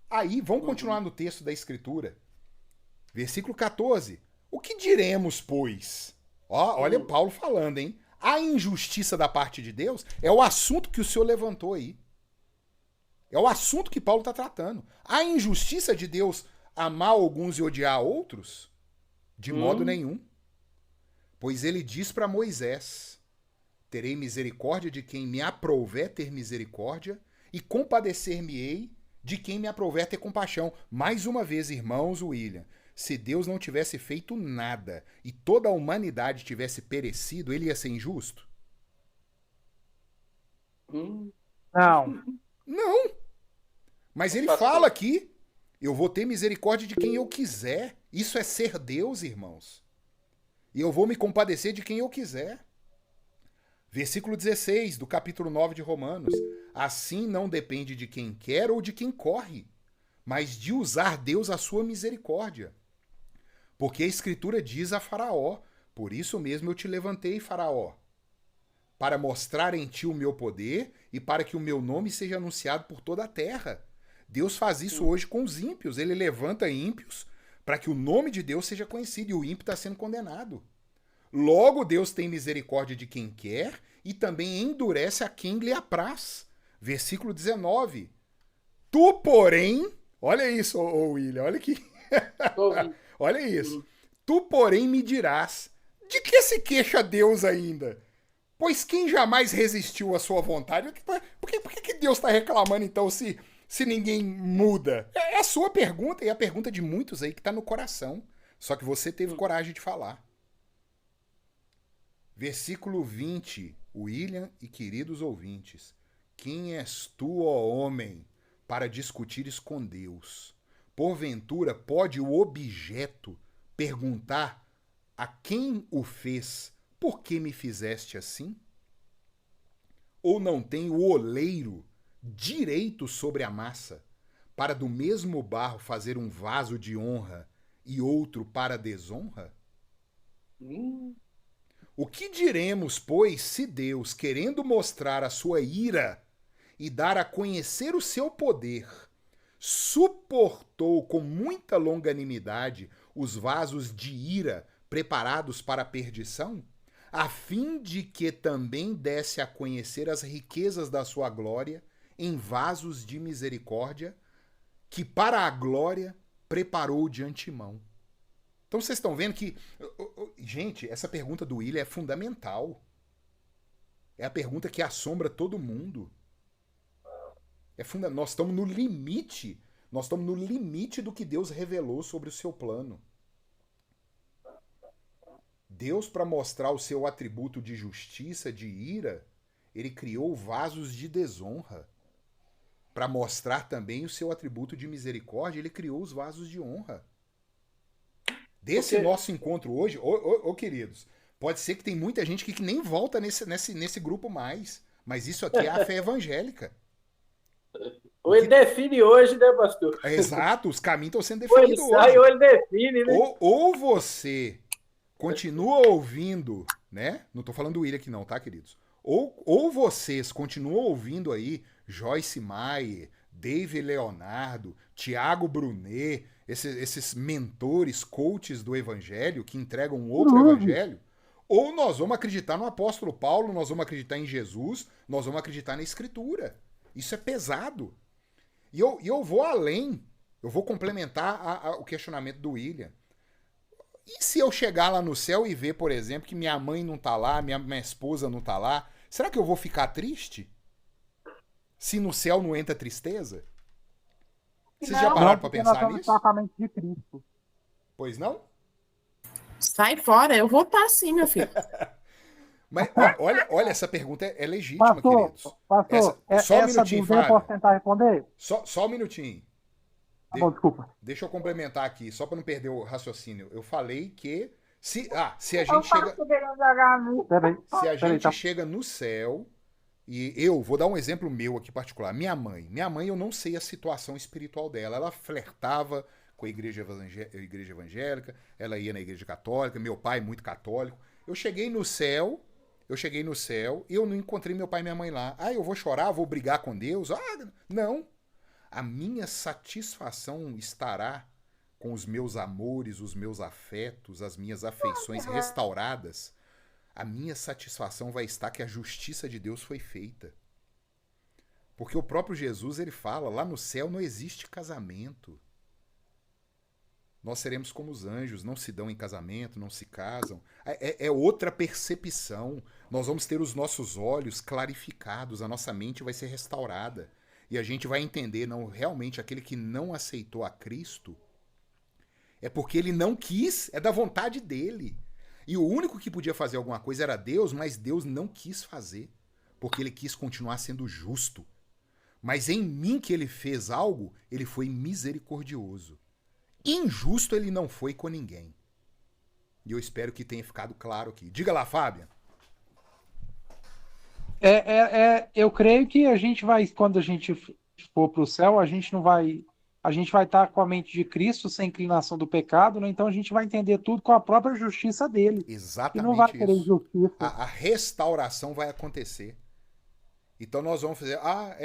Aí, vamos continuar no texto da Escritura. Versículo 14. O que diremos, pois? Olha Paulo falando, hein? A injustiça da parte de Deus é o assunto que o senhor levantou aí. É o assunto que Paulo está tratando. A injustiça de Deus amar alguns e odiar outros? De modo nenhum. Pois ele diz para Moisés: terei misericórdia de quem me aprouver ter misericórdia e compadecer-me-ei de quem me aprouver ter compaixão. Mais uma vez, irmãos, William, se Deus não tivesse feito nada e toda a humanidade tivesse perecido, ele ia ser injusto? Não. Não. Mas ele fala aqui: eu vou ter misericórdia de quem eu quiser. Isso é ser Deus, irmãos. E eu vou me compadecer de quem eu quiser. Versículo 16 do capítulo 9 de Romanos. Assim não depende de quem quer ou de quem corre, mas de usar Deus a sua misericórdia. Porque a Escritura diz a Faraó: por isso mesmo eu te levantei, Faraó, para mostrar em ti o meu poder e para que o meu nome seja anunciado por toda a terra. Deus faz isso hoje com os ímpios. Ele levanta ímpios para que o nome de Deus seja conhecido, e o ímpio está sendo condenado. Logo, Deus tem misericórdia de quem quer e também endurece a quem lhe apraz. Versículo 19. Tu, porém... Olha isso, William, olha aqui. Olha isso. Tu, porém, me dirás: de que se queixa Deus ainda? Pois quem jamais resistiu à sua vontade? Por que Deus está reclamando, então, se Se ninguém muda? É a sua pergunta e a pergunta de muitos aí que tá no coração. Só que você teve coragem de falar. Versículo 20. William e queridos ouvintes. Quem és tu, ó homem, para discutires com Deus? Porventura pode o objeto perguntar a quem o fez, por que me fizeste assim? Ou não tem o oleiro direito sobre a massa, para do mesmo barro fazer um vaso de honra e outro para desonra? O que diremos, pois, se Deus, querendo mostrar a sua ira e dar a conhecer o seu poder, suportou com muita longanimidade os vasos de ira preparados para a perdição, a fim de que também desse a conhecer as riquezas da sua glória em vasos de misericórdia, que para a glória preparou de antemão. Então vocês estão vendo que... Gente, essa pergunta do William é fundamental. É a pergunta que assombra todo mundo. Nós estamos no limite. Nós estamos no limite do que Deus revelou sobre o seu plano. Deus, para mostrar o seu atributo de justiça, de ira, ele criou vasos de desonra. Para mostrar também o seu atributo de misericórdia, ele criou os vasos de honra. Desse nosso encontro hoje, queridos, pode ser que tem muita gente que nem volta nesse grupo mais. Mas isso aqui é a fé evangélica. Ou ele define hoje, né, pastor? Exato, os caminhos estão sendo Ou ele definidos sai, hoje. ou ele define, né? Ou você continua ouvindo, né? Não estou falando do William aqui não, tá, queridos? Ou vocês continuam ouvindo aí Joyce Meyer, Dave Leonardo, Tiago Brunet, esses mentores, coaches do evangelho que entregam um outro evangelho, ou nós vamos acreditar no apóstolo Paulo, nós vamos acreditar em Jesus, nós vamos acreditar na Escritura. Isso é pesado. E eu vou além, eu vou complementar o questionamento do William. E se eu chegar lá no céu e ver, por exemplo, que minha mãe não tá lá, minha esposa não tá lá, será que eu vou ficar triste? Se no céu não entra tristeza? Vocês já pararam para pensar nisso? De Cristo. Pois não? Sai fora, eu vou estar sim, meu filho. Mas olha, essa pergunta é legítima, queridos. Pastor, só um minutinho, dúvida eu posso Fábio. tentar responder? Só um minutinho. Bom, desculpa. Deixa eu complementar aqui, só para não perder o raciocínio. Eu falei que se a gente chega no céu, e eu vou dar um exemplo meu aqui particular. Minha mãe, eu não sei a situação espiritual dela. Ela flertava com a igreja evangélica, ela ia na igreja católica, meu pai muito católico. Eu cheguei no céu e eu não encontrei meu pai e minha mãe lá. Ah, eu vou chorar, vou brigar com Deus? Ah, não. A minha satisfação estará com os meus amores, os meus afetos, as minhas afeições restauradas. A minha satisfação vai estar que a justiça de Deus foi feita. Porque o próprio Jesus, ele fala, lá no céu não existe casamento. Nós seremos como os anjos, não se dão em casamento, não se casam. É outra percepção. Nós vamos ter os nossos olhos clarificados, a nossa mente vai ser restaurada. E a gente vai entender, não, realmente, aquele que não aceitou a Cristo é porque ele não quis, é da vontade dele. E o único que podia fazer alguma coisa era Deus, mas Deus não quis fazer, porque ele quis continuar sendo justo. Mas em mim que ele fez algo, ele foi misericordioso. Injusto ele não foi com ninguém. E eu espero que tenha ficado claro aqui. Diga lá, Fábia. Eu creio que a gente vai, quando a gente for para o céu, a gente vai estar com a mente de Cristo, sem inclinação do pecado, né? Então a gente vai entender tudo com a própria justiça dele. Exatamente. E não vai querer isso. justiça. A restauração vai acontecer. Então nós vamos fazer,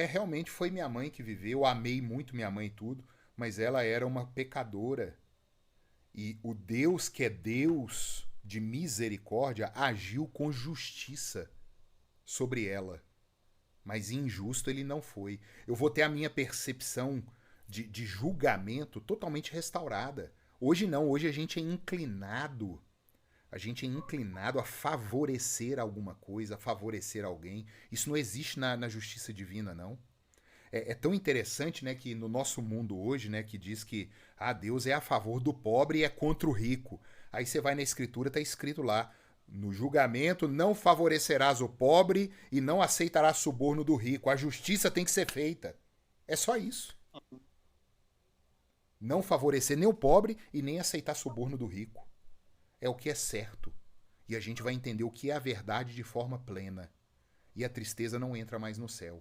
realmente foi minha mãe que viveu, eu amei muito minha mãe e tudo, mas ela era uma pecadora. E o Deus que é Deus de misericórdia agiu com justiça sobre ela. Mas injusto ele não foi. Eu vou ter a minha percepção de julgamento totalmente restaurada. Hoje não, hoje a gente é inclinado. A gente é inclinado a favorecer alguma coisa, a favorecer alguém. Isso não existe na justiça divina, não. É tão interessante, né, que no nosso mundo hoje, né, que diz que Deus é a favor do pobre e é contra o rico. Aí você vai na escritura, tá escrito lá, no julgamento não favorecerás o pobre e não aceitarás suborno do rico. A justiça tem que ser feita. É só isso. Não favorecer nem o pobre e nem aceitar suborno do rico. É o que é certo. E a gente vai entender o que é a verdade de forma plena. E a tristeza não entra mais no céu.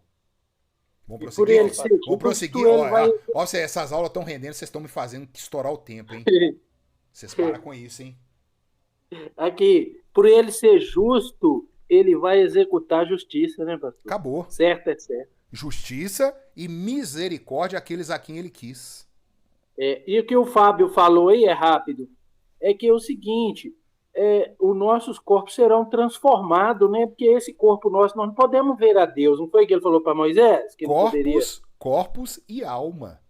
Vamos Por ele prosseguir? ser Vamos justo, prosseguir. ele Ó, vai... ó, essas aulas estão rendendo, vocês estão me fazendo estourar o tempo, hein? Vocês param com isso, hein? Aqui, por ele ser justo, ele vai executar a justiça, né, pastor? Acabou. Certo é certo. Justiça e misericórdia àqueles a quem ele quis. E o que o Fábio falou aí é rápido. É que é o seguinte, os nossos corpos serão transformados, né? Porque esse corpo nosso, nós não podemos ver a Deus. Não foi o que ele falou para Moisés? Que ele poderia... Corpos e alma.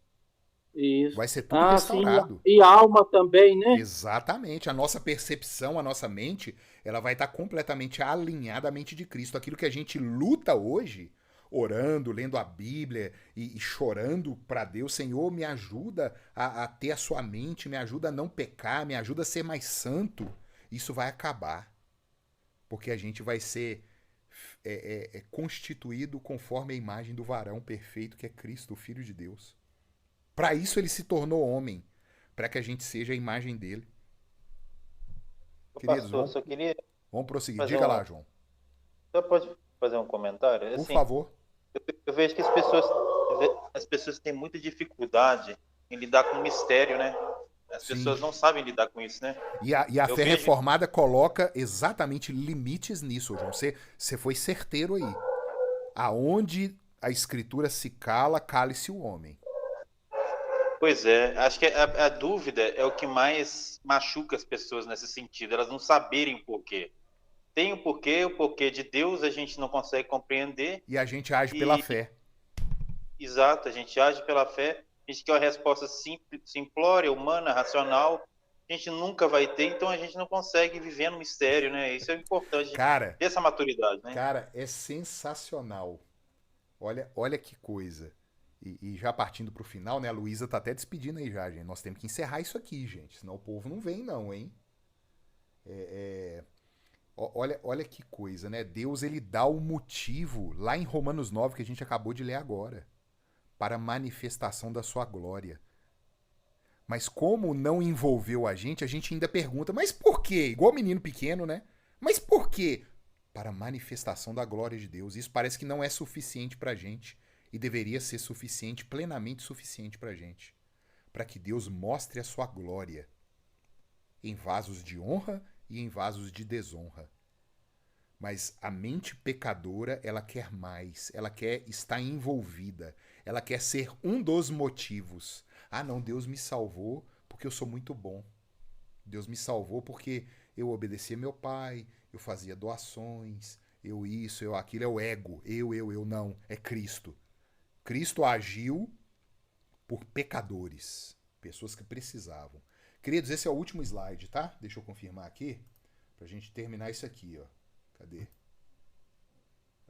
Isso. Vai ser tudo restaurado. Sim. E alma também, né? Exatamente. A nossa percepção, a nossa mente, ela vai estar completamente alinhada à mente de Cristo. Aquilo que a gente luta hoje, orando, lendo a Bíblia e chorando para Deus, Senhor, me ajuda a ter a sua mente, me ajuda a não pecar, me ajuda a ser mais santo. Isso vai acabar. Porque a gente vai ser constituído conforme a imagem do varão perfeito que é Cristo, o Filho de Deus. Para isso ele se tornou homem, para que a gente seja a imagem dele. Queridos, só queria vamos prosseguir. Diga lá, João. Só pode fazer um comentário? Por Assim, favor. Eu vejo que as pessoas têm muita dificuldade em lidar com o mistério, né? As pessoas não sabem lidar com isso, né? E a fé reformada coloca exatamente limites nisso, João. Você foi certeiro aí. Aonde a escritura se cala, cale-se o homem. Pois é, acho que a dúvida é o que mais machuca as pessoas nesse sentido, elas não saberem o porquê. Tem o porquê de Deus a gente não consegue compreender. E a gente age pela fé. Exato, a gente age pela fé, a gente quer uma resposta simples, simplória, humana, racional, a gente nunca vai ter, então a gente não consegue viver no mistério, né? Isso é importante, cara, ter essa maturidade, né? Cara, é sensacional. Olha que coisa. E já partindo pro final, né? A Luísa tá até despedindo aí já, gente. Nós temos que encerrar isso aqui, gente. Senão o povo não vem, não, hein? Olha que coisa, né? Deus, ele dá o motivo, lá em Romanos 9, que a gente acabou de ler agora, para a manifestação da sua glória. Mas como não envolveu a gente ainda pergunta, mas por quê? Igual menino pequeno, né? Mas por quê? Para a manifestação da glória de Deus. Isso parece que não é suficiente pra gente. E deveria ser suficiente, plenamente suficiente pra gente. Para que Deus mostre a sua glória em vasos de honra e em vasos de desonra. Mas a mente pecadora, ela quer mais. Ela quer estar envolvida. Ela quer ser um dos motivos. Não, Deus me salvou porque eu sou muito bom. Deus me salvou porque eu obedecia meu pai, eu fazia doações, eu isso, eu aquilo. É o ego. Eu. Não, é Cristo. Cristo agiu por pecadores, pessoas que precisavam. Queridos, esse é o último slide, tá? Deixa eu confirmar aqui, pra gente terminar isso aqui, ó. Cadê?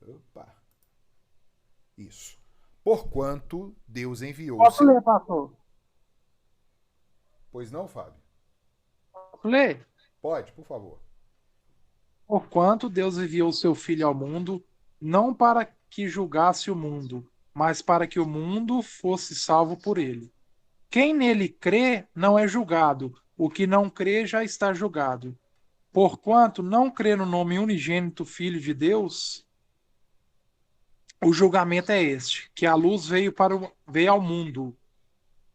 Opa. Isso. Porquanto Deus enviou... Posso ler, pastor? Pois não, Fábio? Posso ler? Pode, por favor. Porquanto Deus enviou o seu Filho ao mundo, não para que julgasse o mundo, mas para que o mundo fosse salvo por ele. Quem nele crê não é julgado, o que não crê já está julgado. Porquanto não crê no nome unigênito Filho de Deus, o julgamento é este, que a luz veio ao mundo,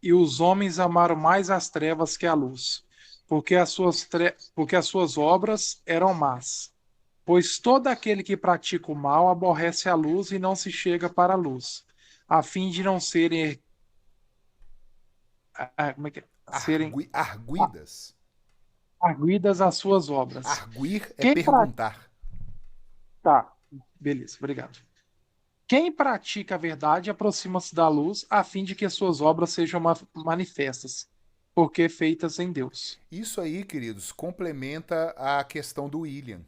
e os homens amaram mais as trevas que a luz, porque as suas obras eram más. Pois todo aquele que pratica o mal aborrece a luz e não se chega para a luz, a fim de não serem arguidas. Arguidas as suas obras. Arguir é perguntar. Tá, beleza, obrigado. Quem pratica a verdade aproxima-se da luz, a fim de que as suas obras sejam manifestas, porque feitas em Deus. Isso aí, queridos, complementa a questão do William.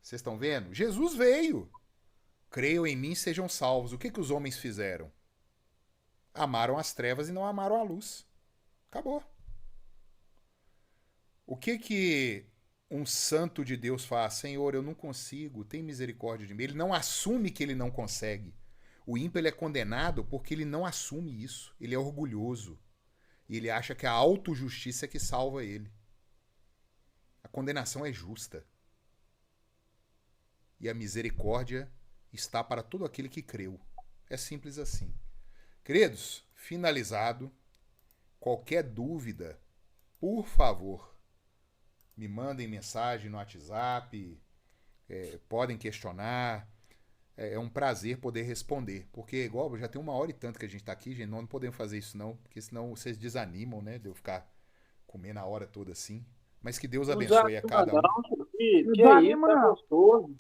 Vocês estão vendo? Jesus veio. Creiam em mim, sejam salvos. O que os homens fizeram? amaram as trevas e não amaram a luz. Acabou. O que um santo de Deus faz? Senhor, eu não consigo, tem misericórdia de mim. Ele não assume que ele não consegue. O ímpio ele é condenado porque ele não assume isso. Ele é orgulhoso. E ele acha que a autojustiça é que salva ele. A condenação é justa. E a misericórdia está para todo aquele que creu. É simples assim. Queridos, finalizado. Qualquer dúvida, por favor, me mandem mensagem no WhatsApp, podem questionar. É um prazer poder responder. Porque, igual, já tem 1h e tanto que a gente está aqui, gente, não podemos fazer isso não, porque senão vocês desanimam, né, de eu ficar comendo a hora toda assim. Mas que Deus abençoe a cada um. Que aí, tá gostoso.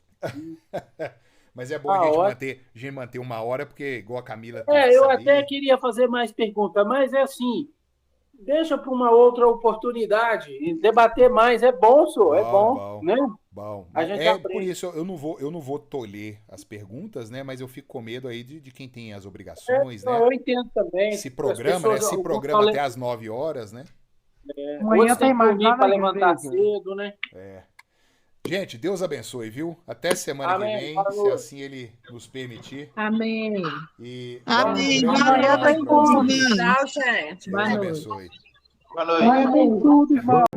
Mas é bom a gente manter 1h, porque igual a Camila... eu até queria fazer mais perguntas, mas é assim, deixa para uma outra oportunidade, debater mais, é bom, senhor, é bom, né? Bom. A gente aprende. Por isso eu não vou tolher as perguntas, né? Mas eu fico com medo aí de quem tem as obrigações, né? Eu entendo também. Se programa, né? Se programa até às 9 horas, né? Amanhã tem mais nada para levantar cedo, né? Gente, Deus abençoe, viu? Até semana que vem, se assim Ele nos permitir. Amém. E Amém. Amanhã tem tudo. Tchau, gente. Deus abençoe. Boa noite. Amanhã tem tudo, irmão.